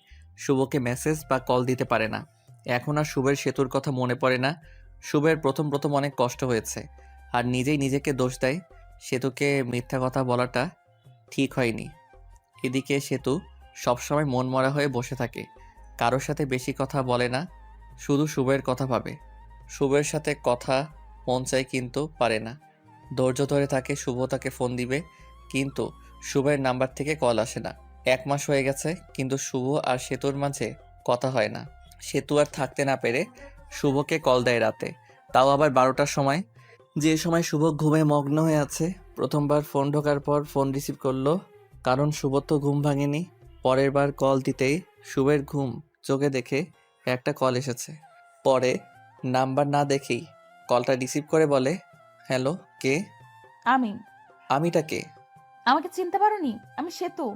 শুভকে মেসেজ বা কল দিতে পারে না। এখন আর শুভের সেতুর কথা মনে পড়ে না। শুভের প্রথম প্রথম অনেক কষ্ট হয়েছে, আর নিজেই নিজেকে দোষ দেয়। সেতুকে মিথ্যা কথা বলাটা ঠিক হয়নি। এদিকে সেতু সবসময় মন মরা হয়ে বসে থাকে, কারোর সাথে বেশি কথা বলে না, শুধু শুভের কথা ভাবে। শুভের সাথে কথা মন চায় কিন্তু পারে না। ধৈর্য ধরে থাকে শুভ তাকে ফোন দিবে, কিন্তু শুভের নাম্বার থেকে কল আসে না। 1 মাস হয়ে গেছে, কিন্তু শুভ আর সেতুর মাঝে কথা হয় না। সেতু আর থাকতে না পেরে শুভকে কল দেয় রাতে, তাও আবার 12টার সময়, যে সময় শুভ ঘুমে মগ্ন হয়ে আছে। প্রথমবার ফোন ঢোকার পর ফোন রিসিভ করলো, কারণ শুভ তো ঘুম ভাঙেনি। পরের বার কল দিতেই শুভের ঘুম চোখে দেখে একটা কল এসেছে। পরে নাম্বার না দেখেই কলটা রিসিভ করে বলে, হ্যালো, কে? আমি। আমিটা কে? আমাকে চিনতে পারোনি? আমি সেতু।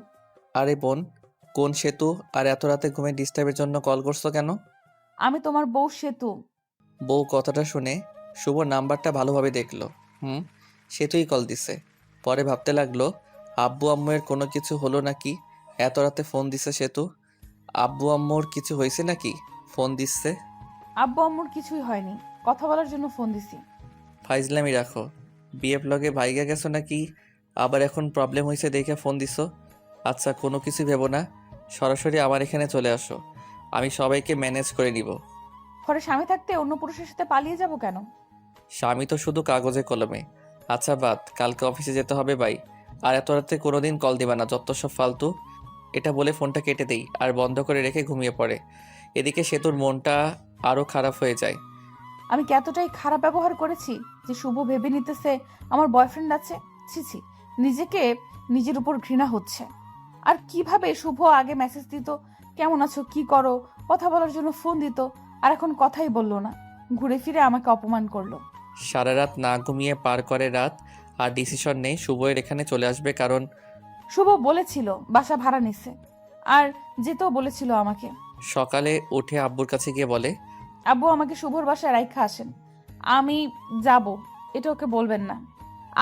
আরে বোন, কোন সেতু? আর এত রাতে ঘুমে ডিস্টার্বের জন্য কল করছো কেন? আমি তোমার বউ সেতু। বউ কথাটা শুনে শুভ নাম্বারটা ভালোভাবে দেখলো। সেতুই কল দিছে। পরে ভাবতে লাগলো, আব্বু আম্মুর কোনো কিছু হলো নাকি এত রাতে ফোন দিছে সেতু? আব্বু আম্মুর কিছু হয়েছে নাকি ফোন দিচ্ছে? আব্বু আম্মুর কিছুই হয়নি, কথা বলার জন্য ফোন দিছি। ফাইজলামি রাখো। বিএফ লগে ভাইগা গেছো নাকি? আবার এখন প্রবলেম হয়েছে দেখে ফোন দিছো? আচ্ছা, কোনো কিছু ভেবো না, সরাসরি আমার এখানে চলে আসো, আমি সবাইকে ম্যানেজ করে নিব। ঘরে স্বামী থাকতে অন্য পুরুষের সাথে পালিয়ে যাব কেন? স্বামী তো শুধু কাগজে কলমে। আচ্ছা বাদ, কালকে অফিসে যেতে হবে বাই। আর এত রাতে কোনোদিন কল দিবা না, যত সব ফালতু। এটা বলে ফোনটা কেটে দেই আর বন্ধ করে রেখে ঘুমিয়ে পড়ে। এদিকে সেতুর মনটা আরও খারাপ হয়ে যায়। আমি কি এতটাই খারাপ ব্যবহার করেছি যে শুভ ভেবে নিতেছে আমার বয়ফ্রেন্ড আছে? ছি ছি, নিজেকে নিজের উপর ঘৃণা হচ্ছে। আর কিভাবে শুভ আগে মেসেজ দিত, কেমন আছো, কি করো, কথা বলার জন্য ফোন দিত, আর এখন কথাই বললো না, ঘুরে ফিরে আমাকে অপমান করলো। সারা রাত না ঘুমিয়ে পার করে রাত, আর ডিসিশন নেই শুভয়ের এখানে চলে আসবে, কারণ শুভ বলেছিল বাসা ভাড়া নিছে, আর যেতেও বলেছিল আমাকে। সকালে উঠে আব্বুর কাছে গিয়ে বলে, আব্বু আমাকে শুভর বাসায় রাইখা আসেন, আমি যাব, এটা ওকে বলবেন না।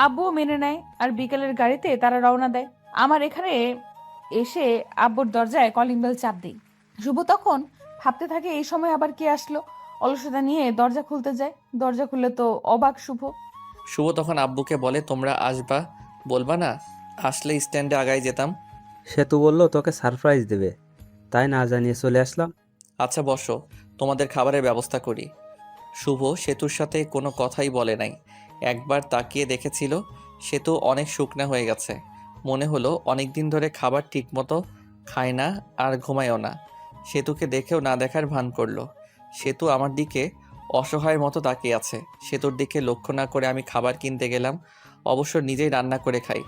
আব্বুও মেনে নেয়, আর বিকেলের গাড়িতে তারা রওনা দেয়। আমার এখানে এসে আব্বুর দরজায় কলিং বেল চাপ দিই। শুভ তখন ভাবতে থাকে এই সময় আবার কে আসলো। অলসতা নিয়ে দরজা খুলতে যায়, দরজা খুললে তো অবাক শুভ। শুভ তখন আব্বুকে বলে, তোমরা আসবা, বলবা না আসলে স্ট্যান্ডে আগায় যেতাম। সেতু বলল তোকে সারপ্রাইজ দেবে, তাই না জানিয়ে চলে আসলাম। আচ্ছা বসো, তোমাদের খাবারের ব্যবস্থা করি। শুভ সেতুর সাথে কোনো কথাই বলে নাই। একবার তাকিয়ে দেখেছিল সেতু অনেক শুকনা হয়ে গেছে। মনে হলো অনেক দিন ধরে খাবার ঠিকমতো খায় না আর ঘুমায়ও না। সেতুকে দেখেও না দেখার ভান করলো। সেতু আমার দিকে অসহায়ের মতো তাকিয়ে আছে। সেতুর দিকে লক্ষ্য না করে আমি খাবার কিনতে গেলাম। অবশ্য নিজেই রান্না করে খাই।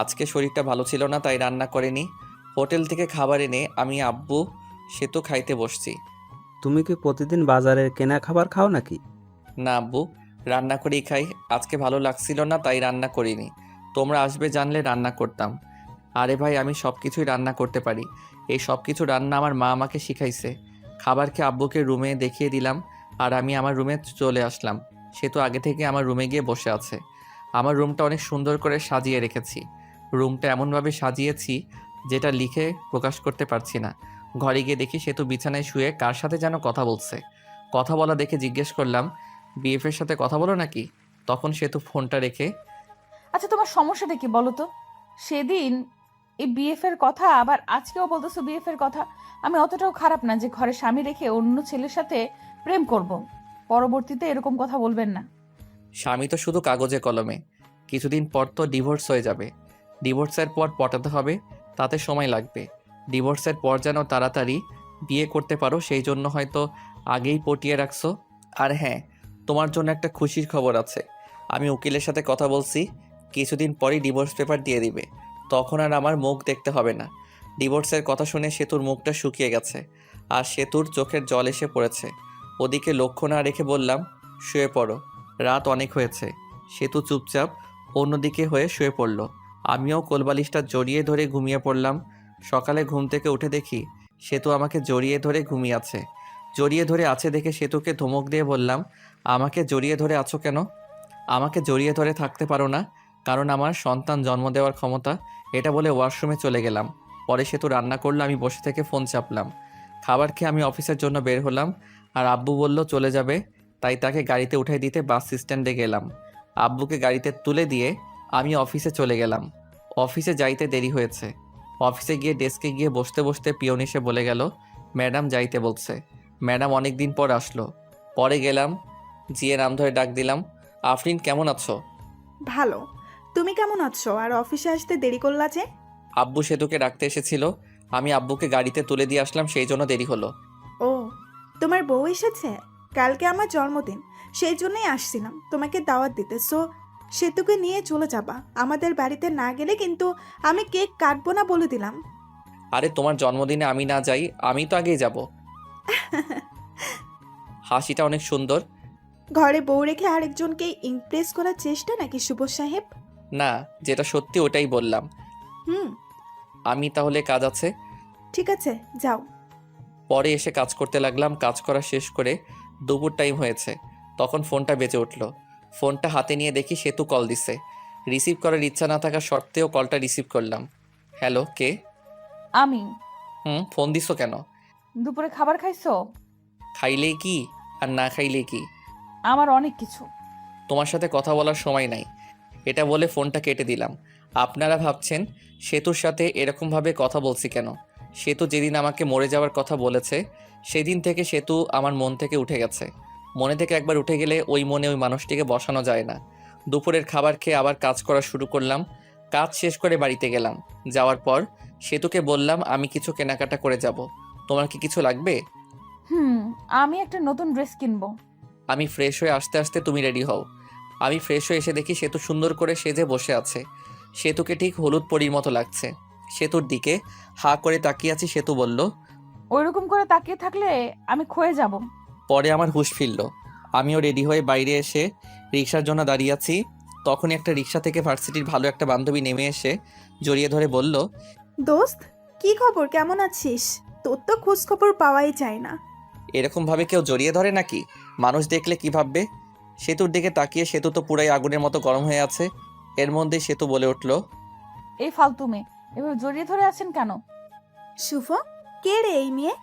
আজকে শরীরটা ভালো ছিল না, তাই রান্না করিনি। হোটেল থেকে খাবার এনে আমি আব্বু সেতু খাইতে বসছি। তুমি কি প্রতিদিন বাজারের কেনা খাবার খাও নাকি? না আব্বু, রান্না করেই খাই। আজকে ভালো লাগছিল না, তাই রান্না করিনি। তোমরা আসবে জানলে রান্না করতাম। আরে ভাই, আমি সব কিছুই রান্না করতে পারি। এই সব কিছু রান্না আমার মা আমাকে শিখাইছে। খাবার খেয়ে আব্বুকে রুমে দেখিয়ে দিলাম, আর আমি আমার রুমে চলে আসলাম। সে তো আগে থেকে আমার রুমে গিয়ে বসে আছে। আমার রুমটা অনেক সুন্দর করে সাজিয়ে রেখেছি। রুমটা এমনভাবে সাজিয়েছি যেটা লিখে প্রকাশ করতে পারছি না। ঘরে গিয়ে দেখি সেতু বিছানায় শুয়ে কার সাথে যেন কথা বলছে। কথা বলা দেখে জিজ্ঞেস করলাম, বিএফের সাথে কথা বলো নাকি? তখন সেতু ফোনটা রেখে, আচ্ছা তোমার সমস্যাটা কি বলো তো? সেদিন এই বিএফ এর কথা, আবার আজকেও বলতেছো বিএফ এর কথা। আমি অতটাও খারাপ না যে ঘরে স্বামী রেখে অন্য ছেলের সাথে প্রেম করব। পরবর্তীতে এরকম কথা বলবেন না। স্বামী তো শুধু কাগজে কলমে, কিছুদিন পর তো ডিভোর্স হয়ে যাবে। ডিভোর্সের পর পটাতে হবে, তাতে সময় লাগবে। ডিভোর্সের পর যেন তাড়াতাড়ি বিয়ে করতে পারো সেই জন্য হয়তো আগেই পটিয়ে রাখছো। আর হ্যাঁ, তোমার জন্য একটা খুশির খবর আছে। আমি উকিলের সাথে কথা বলছি, কিছুদিন পরই ডিভোর্স পেপার দিয়ে দিবে। তখন আর আমার মুখ দেখতে হবে না। ডিভোর্সের কথা শুনে সেতুর মুখটা শুকিয়ে গেছে, আর সেতুর চোখের জল এসে পড়েছে। ওদিকে লক্ষ্য না রেখে বললাম, শুয়ে পড়ো, রাত অনেক হয়েছে। সেতু চুপচাপ অন্যদিকে হয়ে শুয়ে পড়ল। আমিও কোলবালিশটা জড়িয়ে ধরে ঘুমিয়ে পড়লাম। সকালে ঘুম থেকে উঠে দেখি সেতু আমাকে জড়িয়ে ধরে ঘুমিয়ে আছে। জড়িয়ে ধরে আছে দেখে সেতুকে ধমক দিয়ে বললাম, আমাকে জড়িয়ে ধরে আছো কেন? আমাকে জড়িয়ে ধরে থাকতে পারো না, কারণ আমার সন্তান জন্ম দেওয়ার ক্ষমতা। এটা বলে ওয়াশরুমে চলে গেলাম। পরে সেতু রান্না করলো, আমি বসে থেকে ফোন চাপলাম। খাবার খেয়ে আমি অফিসের জন্য বের হলাম, আর আব্বু বলল চলে যাবে, তাই তাকে গাড়িতে উঠাই দিতে বাস স্ট্যান্ডে গেলাম। আব্বুকে গাড়িতে তুলে দিয়ে আমি অফিসে চলে গেলাম। অফিসে যাইতে দেরি হয়েছে। অফিসে গিয়ে ডেস্কে গিয়ে বসতে বসতে পিয়ন এসে বলে গেল, ম্যাডাম যাইতে বলছে। ম্যাডাম অনেক দিন পর আসলো। পরে গেলাম, জিয়ে নাম ধরে ডাক দিলাম, আফরিন কেমন আছো? ভালো। তুমি কেমন আছো? আর অফিসে আসতে দেরি করলা যে? আব্বু সেতুকে ডাকতে এসেছিল, আমি আব্বুকে গাড়িতে তুলে দিয়ে আসলাম, সেই জন্য দেরি হলো। ও, তোমার বউ এসেছে? কালকে আমার জন্মদিন, সেই জন্যই আসছিলাম তোমাকে দাওয়াত দিতে। সো সেতুকে নিয়ে চলে যাবা। আমাদের বাড়িতে না গেলে কিন্তু আমি কেক কাটবো না বলে দিলাম। আরে তোমার জন্মদিনে আমি না যাই, আমি তো আগেই যাব। হাসিটা অনেক সুন্দর। ঘরে বউ রেখে আরেকজনকে ইমপ্রেস করার চেষ্টা নাকি শুভ সাহেব? না, যেটা সত্যি ওটাই বললাম। হুম, আমি তাহলে কাজ আছে। ঠিক আছে, যাও। পরে এসে কাজ করতে লাগলাম। কাজ করা শেষ করে দুপুর টাইম হয়েছে, তখন ফোনটা বেজে উঠল। ফোনটা হাতে নিয়ে দেখি সেতু কল দিছে। রিসিভ করার ইচ্ছা না থাকা সত্ত্বেও কলটা রিসিভ করলাম। হ্যালো, কে? আমি। ফোন দিছো কেন? দুপুরে খাবার খাইছো? খাইলেই কি আর না খাইলেই কি? আমার অনেক কিছু। তোমার সাথে কথা বলার সময় নাই। এটা বলে ফোনটা কেটে দিলাম। আপনারা ভাবছেন সেতুর সাথে এরকমভাবে কথা বলছি কেন? সেতু যেদিন আমাকে মরে যাওয়ার কথা বলেছে, সেদিন থেকে সেতু আমার মন থেকে উঠে গেছে। মনে থেকে একবার উঠে গেলে ওই মনে ওই মানুষটিকে বসানো যায় না। দুপুরের খাবার খেয়ে আবার কাজ করা শুরু করলাম। কাজ শেষ করে বাড়িতে গেলাম। যাওয়ার পর সেতুকে বললাম, আমি কিছু কেনাকাটা করে যাব, তোমার কি কিছু লাগবে? আমি একটা নতুন ড্রেস কিনবো। আমি ফ্রেশ হয়ে আসতে আসতে তুমি রেডি হও। আমি ফ্রেশ হয়ে এসে দেখি সেতু সুন্দর করে সেজে বসে আছে। সেতুকে ঠিক হলুদ পরীর মতো লাগছে। সেতুর দিকে হা করে তাকিয়ে আছি। সেতু বলল, ওইরকম করে তাকিয়ে থাকলে আমি ক্ষয়ে যাব। পরে আমার হুঁশ ফিরল। আমিও রেডি হয়ে বাইরে এসে রিক্সার জন্য দাঁড়িয়ে আছি। তখনই একটা রিক্সা থেকে ভার্সিটির ভালো একটা বান্ধবী নেমে এসে জড়িয়ে ধরে বলল, দোস্ত, কি খবর? কেমন আছিস? তোর তো খোঁজ খবর পাওয়াই যায় না। এরকমভাবে কেউ জড়িয়ে ধরে নাকি? মানুষ দেখলে কি ভাববে? সেতুর দিকে তাকিয়ে সেতু তো পুরাই আগুনের মতো গরম হয়ে আছে। এর মধ্যে সেতু বলে উঠল, এই ফালতু মেয়ে, এভাবে জড়িয়ে ধরে আছেন কেন? শুভ, কে রে এই মেয়ে?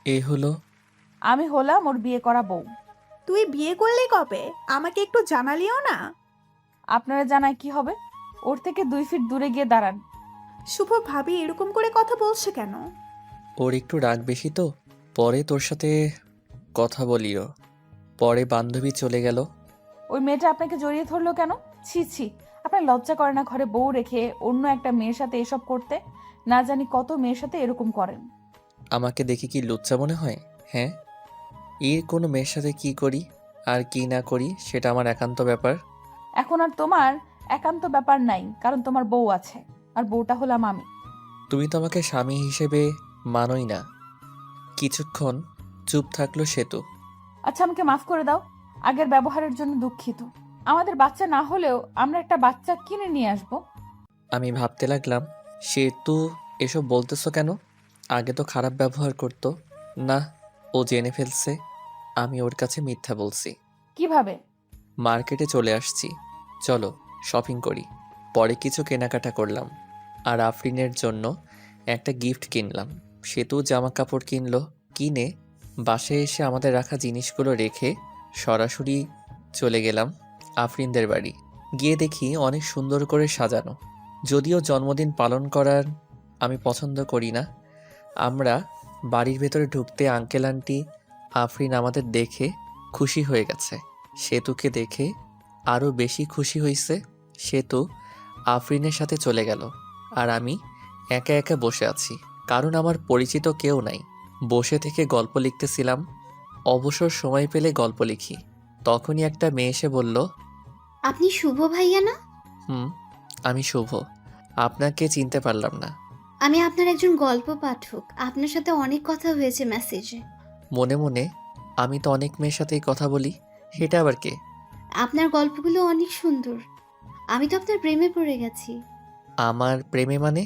এই হলো। আমি হলাম ওর বিয়ে করা বউ। তুই বিয়ে করলি কবে? আমাকে একটু জানালিও না। আপনারা জানায় কি হবে? ওর থেকে 2 ফিট দূরে গিয়ে দাঁড়ান। শুভ ভাবি এরকম করে কথা বলছে কেন? ওর একটু রাগ বেশি তো, পরে তোর সাথে কথা বলিও। পরে বান্ধবী চলে গেল। ওই মেয়েটা আপনাকে জড়িয়ে ধরলো কেন? ছি ছি, আপনার লজ্জা করে না ঘরে বউ রেখে অন্য একটা মেয়ের সাথে এসব করতে? না জানি কত মেয়ের সাথে এরকম করেন। আমাকে দেখে কি লুচ্চা মনে হয়? হ্যাঁ, এর কোনো মেয়ের সাথে কি করি আর কি না করি সেটা আমার একান্ত ব্যাপার। এখন আর তোমার একান্ত ব্যাপার নাই, কারণ তোমার বউ আছে, আর বউটা হলাম আমি। তুমি তো আমাকে স্বামী হিসেবে মানোই না। কিছুক্ষণ চুপ থাকলো সেতু। আচ্ছা, আমাকে মাফ করে দাও। আগের ব্যবহারের জন্য দুঃখিত। আমাদের বাচ্চা না হলেও আমরা একটা বাচ্চা কিনে নিয়ে আসবো। আমি ভাবতে লাগলাম, সেতু এসব বলতেছো কেন? আগে তো খারাপ ব্যবহার করতো না। ও জেনে ফেলছে আমি ওর কাছে মিথ্যা বলছি। কিভাবে? মার্কেটে চলে আসছি, চলো শপিং করি। পরে কিছু কেনাকাটা করলাম, আর আফরিনের জন্য একটা গিফট কিনলাম। সেতু জামা কাপড় কিনলো। কিনে বাসায় এসে আমাদের রাখা জিনিসগুলো রেখে সরাসরি চলে গেলাম আফরিনদের বাড়ি। গিয়ে দেখি অনেক সুন্দর করে সাজানো। যদিও জন্মদিন পালন করার আমি পছন্দ করি না। আমরা বাড়ির ভেতরে ঢুকতে আঙ্কেল আন্টি আফরিন আমাদের দেখে খুশি হয়ে গেছে। সেতুকে দেখে আরও বেশি খুশি হয়েছে। সেতু আফরিনের সাথে চলে গেল। আর আমি একা একা বসে আছি, কারণ আমার পরিচিত কেউ নাই। বসে থেকে গল্প লিখতেছিলাম। অবসর সময় পেলে গল্প লিখি। তখনই একটা মেয়ে এসে বলল, আপনি শুভ ভাইয়া না? হুম, আমি শুভ। আপনাকে চিনতে পারলাম না। আমি আপনার একজন গল্প পাঠক, আপনার সাথে অনেক কথা হয়েছে মেসেজে। মনে মনে, আমি তো অনেক মেয়ের সাথেই কথা বলি, সেটা আবার কে? আপনার গল্পগুলো অনেক সুন্দর। আমি তো আপনার প্রেমে পড়ে গেছি। আমার প্রেমে মানে?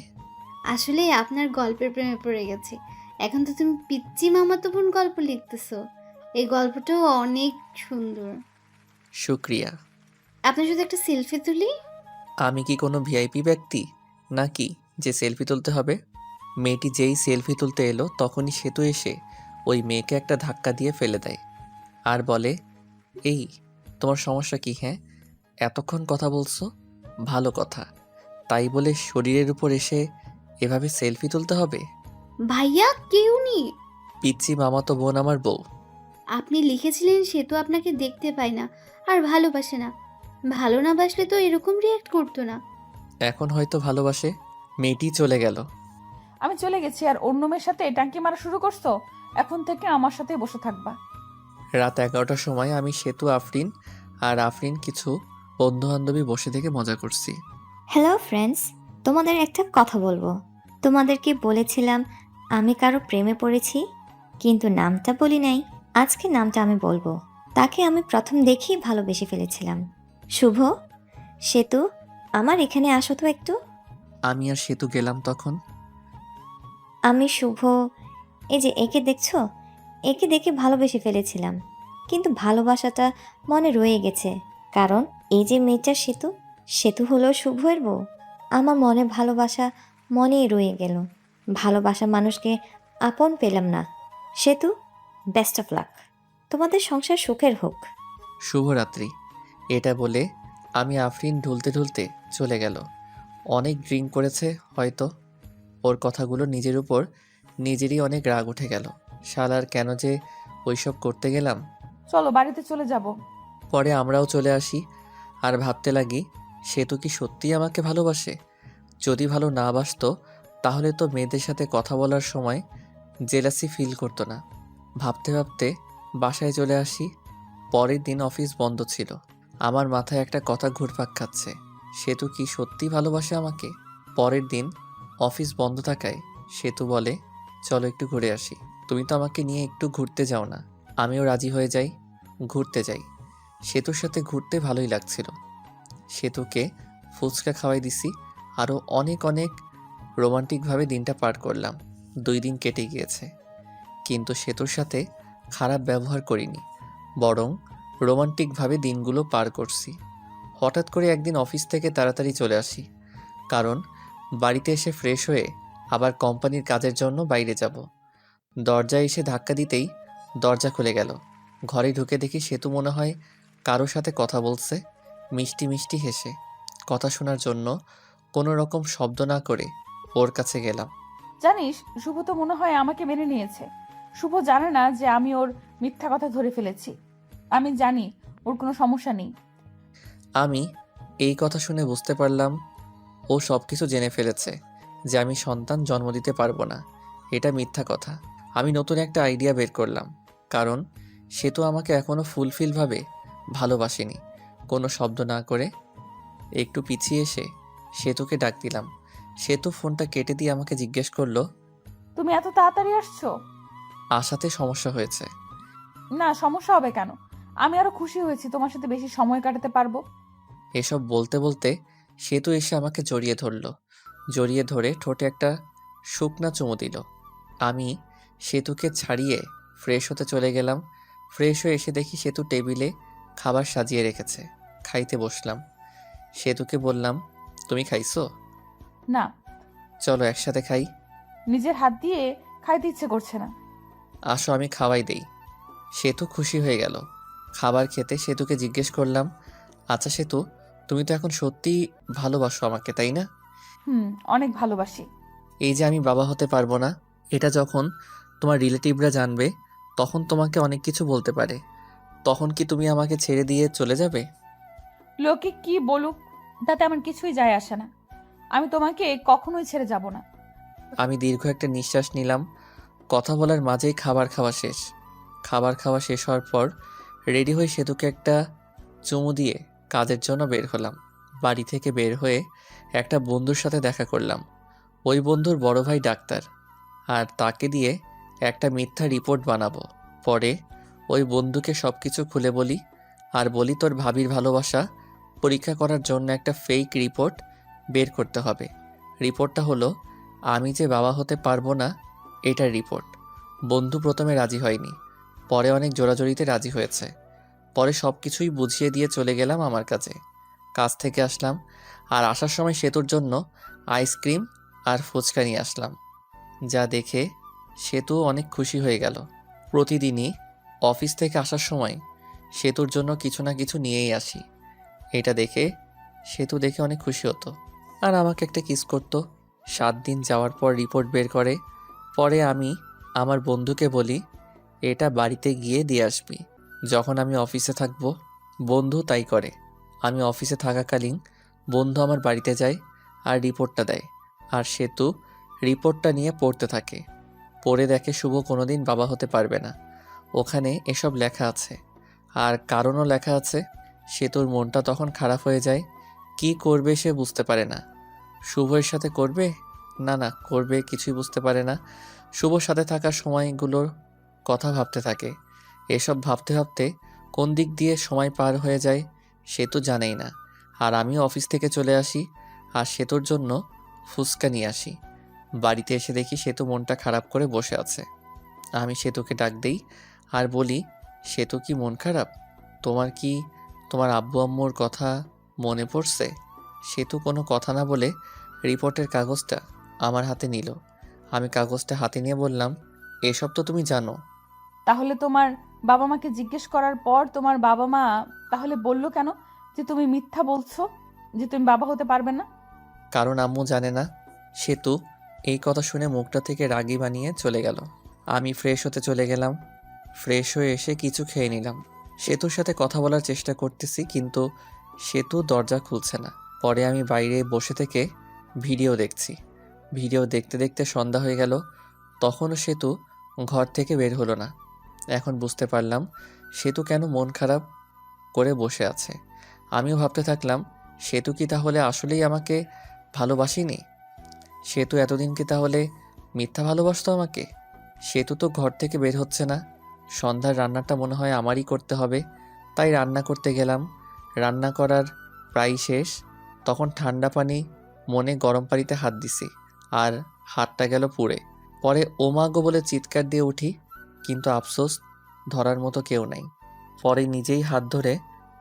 আসলে আপনার গল্পের প্রেমে পড়ে গেছি। এখন তো তুমি পিচ্চি মামাতো বোন গল্প লিখতেছো। এই গল্পটাও অনেক সুন্দর। শুক্রিয়া। আপনার সাথে একটা সেলফি তুলি? আমি কি কোনো ভিআইপি ব্যক্তি নাকি যে সেলফি তুলতে হবে? মেয়েটি যেই সেলফি তুলতে এলো তখনই সেতু এসে ওই মেয়েকে একটা ধাক্কা দিয়ে ফেলে দেয় আর বলে, এই, তোমার সমস্যা কি? হ্যাঁ, এতক্ষণ কথা বলছো, ভালো কথা, তাই বলে শরীরের উপর এসে এভাবে সেলফি তুলতে হবে? ভাইয়া কেউ নি। পিচ্চি মামাতো বোন আমার বউ। আপনি লিখেছিলেন সে তো আপনাকে দেখতে পায় না আর ভালোবাসে না। ভালো না বাসলে তো এরকম রিয়াক্ট করতো না। এখন হয়তো ভালোবাসে। মেয়েটি চলে গেল। আমি চলে গেছি আর অন্য মেয়ের সাথে টাঙ্কি মারা শুরু করছো? এখন থেকে আমার সাথে বসে থাকবা। রাত 11টার সময় আমি সেতু, আফরিন আর আফরিন কিছু বন্ধু বান্ধবী বসে থেকে মজা করছি। হ্যালো ফ্রেন্ডস, তোমাদের একটা কথা বলবো। তোমাদেরকে বলেছিলাম আমি কারো প্রেমে পড়েছি, কিন্তু নামটা বলি নাই। আজকে নামটা আমি বলবো। তাকে আমি প্রথম দেখেই ভালোবেসে ফেলেছিলাম। শুভ, সেতু, আমার এখানে আসো তো একটু। আমি আর সেতু গেলাম তখন। আমি শুভ, এই যে একে দেখছো, একে দেখে ভালোবেসে ফেলেছিলাম, কিন্তু ভালোবাসাটা মনে রয়ে গেছে। কারণ এই যে মেয়েটা সেতু, সেতু হলো শুভের বউ। আমার মনে ভালোবাসা মনেই রয়ে গেল। ভালোবাসা মানুষকে আপন পেলাম না। সেতু, বেস্ট অফ লাক, তোমাদের সংসার সুখের হোক। শুভরাত্রি। এটা বলে আমি আফরিন ঢুলতে ঢুলতে চলে গেল। অনেক ড্রিঙ্ক করেছে হয়তো। ওর কথাগুলো নিজের উপর নিজেরই অনেক রাগ উঠে গেল। শালার কেন যে ওইসব করতে গেলাম। চলো বাড়িতে চলে যাব। পরে আমরাও চলে আসি আর ভাবতে লাগি, সেতু কি সত্যিই আমাকে ভালোবাসে? যদি ভালো না বাসতো তাহলে তো মেয়েদের সাথে কথা বলার সময় জেলাসি ফিল করতো না। ভাবতে ভাবতে বাসায় চলে আসি। পরের দিন অফিস বন্ধ ছিল। আমার মাথায় একটা কথা ঘুরপাক খাচ্ছে, সেতু কি সত্যি ভালোবাসে আমাকে? পরের দিন অফিস বন্ধ থাকায় সেতু বলে, চলো একটু ঘুরে আসি। তুমি তো আমাকে নিয়ে একটু ঘুরতে যাও না? আমিও রাজি হয়ে যাই, ঘুরতে যাই। সেতুর সাথে ঘুরতে ভালোই লাগছিল। সেতুকে ফুচকা খাওয়াই দিছি। আরও অনেক অনেক রোমান্টিকভাবে দিনটা পার করলাম। 2 দিন কেটে গিয়েছে, কিন্তু সেতুর সাথে খারাপ ব্যবহার করিনি, বরং রোমান্টিকভাবে দিনগুলো পার করছি। হঠাৎ করে একদিন অফিস থেকে তাড়াতাড়ি চলে আসি, কারণ বাড়িতে এসে ফ্রেশ হয়ে আবার কোম্পানির কাজের জন্য বাইরে যাব। দরজায় এসে ধাক্কা দিতেই দরজা খুলে গেল। ঘরে ঢুকে দেখি সেতু মনে হয় কারো সাথে কথা বলছে, মিষ্টি মিষ্টি হেসে। কথা শোনার জন্য কোনো রকম শব্দ না করে ওর কাছে গেলাম। জানিস, শুভ তো মনে হয় আমাকে মেনে নিয়েছে। শুভ জানে না যে আমি ওর মিথ্যা কথা ধরে ফেলেছি। আমি জানি ওর কোনো সমস্যা নেই। আমি এই কথা শুনে বুঝতে পারলাম ও সব কিছু জেনে ফেলেছে যে আমি সন্তান জন্ম দিতে পারবো না। এটা মিথ্যা কথা। আমি নতুন একটা আইডিয়া বের করলাম, কারণ সে তো আমাকে এখনও ফুলফিলভাবে ভালোবাসেনি। কোনো শব্দ না করে একটু পিছিয়ে এসে সেতুকে ডাক দিলাম। সেতু ফোনটা কেটে দিয়ে আমাকে জিজ্ঞেস করলো, তুমি এত তাড়াতাড়ি আসছো? আসাতে সমস্যা হয়েছে? না, সমস্যা হবে কেন? আমি আরো খুশি হয়েছি তোমার সাথে বেশি সময় কাটাতে পারবো। এসব বলতে বলতে সেতু এসে আমাকে জড়িয়ে ধরলো। জড়িয়ে ধরে ঠোঁটে একটা শুকনা চুমু দিল। আমি সেতুকে ছাড়িয়ে ফ্রেশ হতে চলে গেলাম। ফ্রেশ হয়ে এসে দেখি সেতু টেবিলে খাবার সাজিয়ে রেখেছে। খাইতে বসলাম। সেতুকে বললাম, তুমি খাইছো? না, চলো একসাথে খাই। নিজের হাত দিয়ে খাইতে ইচ্ছে করছে না। আসো আমি খাওয়াই দেই। সেতু খুশি হয়ে গেল। খাবার খেতে সেতুকে জিজ্ঞেস করলাম, আচ্ছা সেতু, তুমি তো এখন সত্যিই ভালোবাসো আমাকে, তাই না? অনেক ভালোবাসি। এই যে আমি বাবা হতে পারবো না, এটা যখন তোমার রিলেটিভরা জানবে তখন তোমাকে অনেক কিছু বলতে পারে। তখন কি তুমি আমাকে ছেড়ে দিয়ে চলে যাবে? লোকে কি বলুক, তাতে আমার কিছুই যায় আসে না। আমি তোমাকে কখনোই ছেড়ে যাব না। আমি দীর্ঘ একটা নিঃশ্বাস নিলাম। কথা বলার মাঝেই খাবার খাওয়া শেষ। খাবার খাওয়া শেষ হওয়ার পর রেডি হয়ে সেতুকে একটা চুমু দিয়ে কাজের জন্য বের হলাম। বাড়ি থেকে বের হয়ে একটা বন্ধুর সাথে দেখা করলাম। ওই বন্ধুর বড় ভাই ডাক্তার, আর তাকে দিয়ে একটা মিথ্যা রিপোর্ট বানাবো। পরে ওই বন্ধুকে সব কিছু খুলে বলি, আর বলি তোর ভাবির ভালোবাসা পরীক্ষা করার জন্য একটা ফেক রিপোর্ট বের করতে হবে। রিপোর্টটা হলো আমি যে বাবা হতে পারবো না, এটার রিপোর্ট। বন্ধু প্রথমে রাজি হয়নি, পরে অনেক জোরাজোরিতে রাজি হয়েছে। পরে সব কিছুই বুঝিয়ে দিয়ে চলে গেলাম আমার কাছে। কাজ থেকে আসলাম, আর আসার সময় সেতুর জন্য আইসক্রিম আর ফুচকা নিয়ে আসলাম, যা দেখে সেতু অনেক খুশি হয়ে গেল। প্রতিদিনই অফিস থেকে আসার সময় সেতুর জন্য কিছু না কিছু নিয়েই আসি। এটা দেখে সেতু দেখে অনেক খুশি হতো, আর আমাকে একটা কিস করতো। 7 দিন যাওয়ার পর রিপোর্ট বের করে। পরে আমি আমার বন্ধুকে বলি এটা বাড়িতে গিয়ে দিয়ে আসবি যখন আমি অফিসে থাকবো। বন্ধু তাই করে। আমি অফিসে থাকাকালীন বন্ধু আমার বাড়িতে যায় আর রিপোর্টটা দেয়, আর সেতু রিপোর্টটা নিয়ে পড়তে থাকে। পড়ে দেখে শুভ কোনোদিন বাবা হতে পারবে না। ওখানে এসব লেখা আছে, আর কারণও লেখা আছে। সেতুর মনটা তখন খারাপ হয়ে যায়। কি করবে সে বুঝতে পারে না। শুভের সাথে করবে না না করবে কিছুই বুঝতে পারে না। শুভর সাথে থাকার সময়গুলোর কথা ভাবতে থাকে। এসব ভাবতে ভাবতে কোন দিক দিয়ে সময় পার হয়ে যায় সে তো জানেই না। আর আমি অফিস থেকে চলে আসি, আর সেতুর জন্য ফুচকা নিয়ে আসি। বাড়িতে এসে দেখি সেতু মনটা খারাপ করে বসে আছে। আমি সেতুকে ডাক দেই আর বলি, সেতু কি মন খারাপ? তোমার কি তোমার আব্বু আম্মুর কথা মনে পড়ছে? সেতু কোনো কথা না বলে রিপোর্টের কাগজটা আমার হাতে নিল। আমি কাগজটা হাতে নিয়ে বললাম, এসব তো তুমি জানো। তাহলে তোমার বাবা মাকে জিজ্ঞেস করার পর তোমার বাবা মা তাহলে বললো কেন যে তুমি মিথ্যা বলছো, যে তুমি বাবা হতে পারবে না? কারণ আম্মু জানে না। সেতু এই কথা শুনে মুখটা থেকে রাগী বানিয়ে চলে গেল। আমি ফ্রেশ হতে চলে গেলাম। ফ্রেশ হয়ে এসে কিছু খেয়ে নিলাম। সেতুর সাথে কথা বলার চেষ্টা করতেছি, কিন্তু সেতু দরজা খুলছে না। পরে আমি বাইরে বসে থেকে ভিডিও দেখছি। ভিডিও দেখতে দেখতে সন্ধ্যা হয়ে গেল। তখনও সেতু ঘর থেকে বের হলো না। এখন বুঝতে পারলাম সেতু কেন মন খারাপ করে বসে আছে। আমিও ভাবতে থাকলাম, সেতু কি তাহলে আসলেই আমাকে ভালোবাসেনি? সেতু এতদিন কি তাহলে মিথ্যা ভালোবাসতো আমাকে? সেতু তো ঘর থেকে বের হচ্ছে না। সন্ধ্যার রান্নাটা মনে হয় আমারই করতে হবে। তাই রান্না করতে গেলাম। রান্না করার প্রায় শেষ। তখন ঠান্ডা পানি মনে গরম পানিতে হাত দিছি, আর হাতটা গেল পুড়ে। পরে ওমাগো বলে চিৎকার দিয়ে উঠি, কিন্তু আফসোস ধরার মতো কেউ নাই। পরে নিজেই হাত ধরে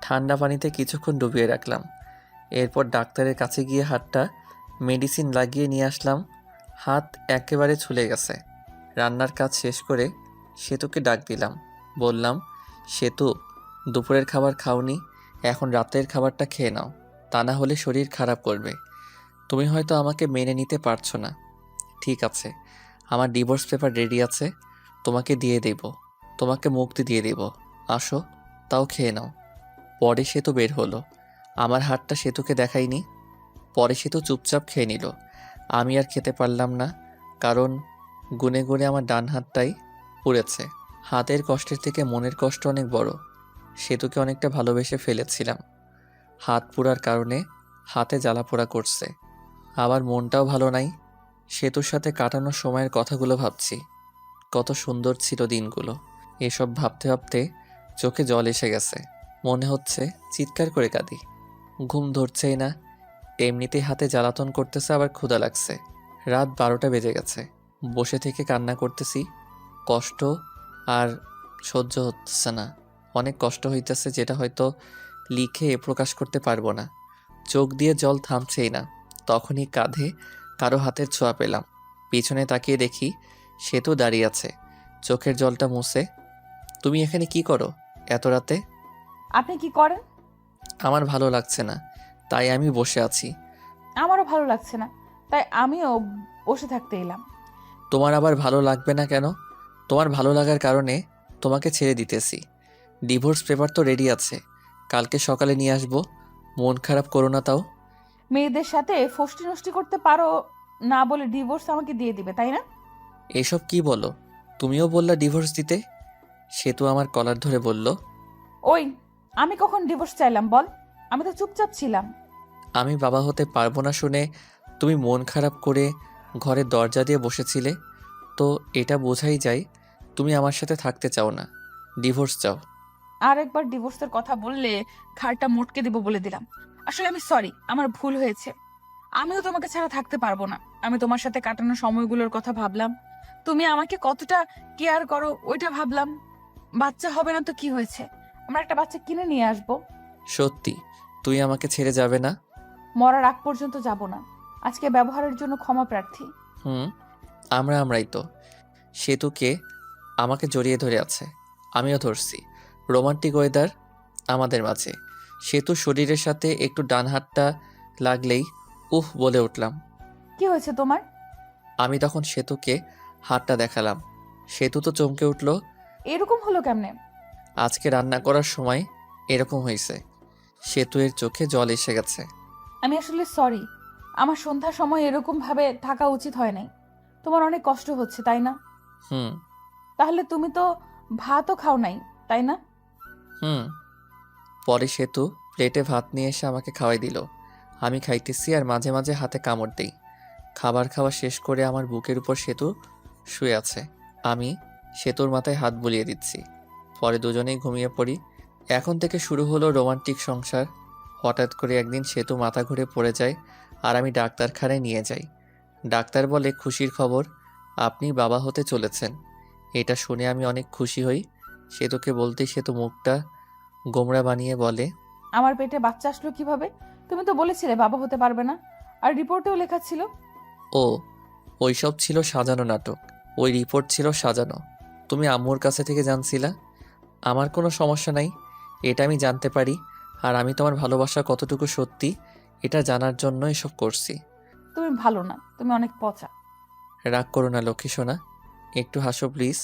ঠান্ডা পানিতে কিছুক্ষণ ডুবিয়ে রাখলাম। এরপর ডাক্তারের কাছে গিয়ে হাতটা মেডিসিন লাগিয়ে নিয়ে আসলাম। হাত একেবারে ছুলে গেছে। রান্নার কাজ শেষ করে সেতুকে ডাক দিলাম। বললাম, সেতু, দুপুরের খাবার খাওনি, এখন রাতের খাবারটা খেয়ে নাও, তা না হলে শরীর খারাপ করবে। তুমি হয়তো আমাকে মেনে নিতে পারছো না। ঠিক আছে, আমার ডিভোর্স পেপার রেডি আছে, তোমাকে দিয়ে দেব, তোমাকে মুক্তি দিয়ে দেব। আসো, তাও খেয়ে নাও। পরে সেতু বের হলো। আমার হাতটা সেতুকে দেখাইনি। পরে সেতু চুপচাপ খেয়ে নিল। আমি আর খেতে পারলাম না, কারণ গুনে গুনে আমার ডান হাতটাই পুড়েছে। হাতের কষ্টের থেকে মনের কষ্ট অনেক বড়। সেতুকে অনেকটা ভালোবেসে ফেলেছিলাম। হাত পোড়ার কারণে হাতে জ্বালাপোড়া করছে। আবার মনটাও ভালো নাই। সেতুর সাথে কাটানো সময়ের কথাগুলো ভাবছি। কত সুন্দর ছিল দিনগুলো। এসব ভাবতে ভাবতে চোখে জল এসে গেছে। মনে হচ্ছে চিৎকার করে কাঁদি। ঘুম ধরছেই না। এমনিতেই হাতে জ্বালাতন করতেছে, আবার ক্ষুধা লাগছে। রাত 12টা বেজে গেছে। বসে থেকে কান্না করতেছি। কষ্ট আর সহ্য হচ্ছে না। অনেক কষ্ট হইতেছে, যেটা হয়তো লিখে প্রকাশ করতে পারবো না। চোখ দিয়ে জল থামছেই না। তখনই কাঁধে কারো হাতের ছোঁয়া পেলাম। পিছনে তাকিয়ে দেখি সেতু দাঁড়িয়ে আছে, চোখের জলটা মুছে। তুমি এখানে কি করো এত রাতে? আপনি কি করেন? আমার ভালো লাগছে না, তাই আমি বসে আছি। আমারও ভালো লাগছে না, তাই আমিও বসে থাকতে এলাম। তোমার আবার ভালো লাগবে না কেন? তোমার ভালো লাগার কারণে তোমাকে ছেড়ে দিতেছি। ডিভোর্স পেপার তো রেডি আছে, কালকে সকালে নিয়ে আসবো। মন খারাপ করো না তাও। মেয়েদের সাথে ফষ্টি নষ্টি করতে পারো না বলে ডিভোর্স আমাকে দিয়ে দিবে, তাই না? এসব কি বলো? তুমিও বললা ডিভোর্স দিতে। সেতু আমার কলার ধরে বলল, ওই, আমি কখন ডিভোর্স চাইলাম বল? আমি তো চুপচাপ ছিলাম। আমি বাবা হতে পারবো না শুনে তুমি মন খারাপ করে ঘরের দরজা দিয়ে বসেছিলে, তো এটা বোঝাই যায় তুমি আমার সাথে থাকতে চাও না, ডিভোর্স চাও। আর একবার ডিভোর্সের কথা বললে ঘাড়টা মোটকে দেবো বলে দিলাম। আসলে আমি সরি, আমার ভুল হয়েছে। আমিও তোমাকে ছাড়া থাকতে পারবো না। আমি তোমার সাথে কাটানো সময়গুলোর কথা ভাবলাম, তুমি আমাকে কতটা কেয়ার করো ওইটা ভাবলাম। বাচ্চা হবে না তো কি হয়েছে, আমরা একটা বাচ্চা কিনে নিয়ে আসবো। সত্যি তুই আমাকে ছেড়ে যাবে না? মরার আগ পর্যন্ত যাব না। আজকে ব্যবহারের জন্য ক্ষমা প্রার্থী। হুম, আমরাই তো। সেতুকে আমাকে জড়িয়ে ধরে আছে, আমিও ধরছি। রোমান্টিক ওয়েদার আমাদের মাঝে। সেতু শরীরের সাথে একটু ডান হাতটা লাগলেই উফ বলে উঠলাম। কি হয়েছে তোমার? আমি তখন সেতুকে হাতটা দেখালাম। সেতু তো চমকে উঠল। এরকম হলো কেমনে? আজকে রান্না করার সময় এরকম হয়েছে। সেতু এর চোখে জল এসে গেছে। আমি আসলে সরি, আমার সন্ধ্যার সময় এরকম ভাবে থাকা উচিত হয় নাই। তোমার অনেক কষ্ট হচ্ছে তাই না? হুম তাহলে তুমি তো ভাতও খাও নাই, তাই না? হুম। পরে সেতু প্লেটে ভাত নিয়ে এসে আমাকে খাওয়াই দিল। আমি খাইতেছি আর মাঝে মাঝে হাতে কামড় দেই। খাবার খাওয়া শেষ করে আমার বুকের উপর সেতু শুয়ে আছে। আমি সেতুর মাথায় হাত বুলিয়ে দিচ্ছি। পরে দুজনেই ঘুমিয়ে পড়ি। এখন থেকে শুরু হলো রোমান্টিক সংসার। হঠাৎ করে একদিন সেতু মাথা ঘুরে পড়ে যায় আর আমি ডাক্তারখানায় নিয়ে যাই। ডাক্তার বলে, খুশির খবর, আপনি বাবা হতে চলেছেন। এটা শুনে আমি অনেক খুশি হই। সেতুকে বলতেই সেতু মুখটা গোমড়া বানিয়ে বলে, আমার পেটে বাচ্চা আসলো কিভাবে? তুমি তো বলেছিলে বাবা হতে পারবে না, আর রিপোর্টেও লেখা ছিল। ও, ওইসব ছিল সাজানো নাটক। ওই রিপোর্ট ছিল সাজানো। তুমি আম্মুর কাছে থেকে জানছিলা। আমার কোনো সমস্যা নাই, এটা আমি জানতে পারি। আর আমি তোমার ভালোবাসা কতটুকু সত্যি এটা জানার জন্য এসব করছি। তুমি ভালো না, তুমি অনেক পচা। রাগ করো না লক্ষ্মী সোনা, একটু হাসো প্লিজ।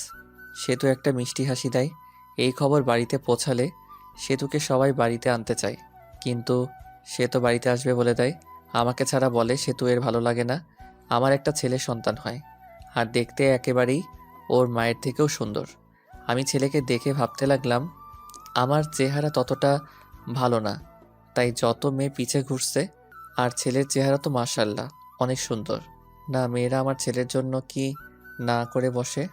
সেতু একটা মিষ্টি হাসি দেয়। এই খবর বাড়িতে পৌঁছালে সেতুকে সবাই বাড়িতে আনতে চায়, কিন্তু সে তো বাড়িতে আসবে বলে দেয়। আমাকে ছাড়া বলে সেতু এর ভালো লাগে না আমার একটা ছেলে সন্তান হয়, আর দেখতে একেবারেই ওর মায়ের থেকেও সুন্দর। আমি ছেলেকে দেখে ভাবতে লাগলাম আমার চেহারা ততটা ভালো না, তাই যত মেয়ে পিছে ঘুরছে। আর ছেলের চেহারা তো মাশাআল্লাহ অনেক সুন্দর। না, মেয়েরা আমার ছেলের জন্য কি না করে বসে।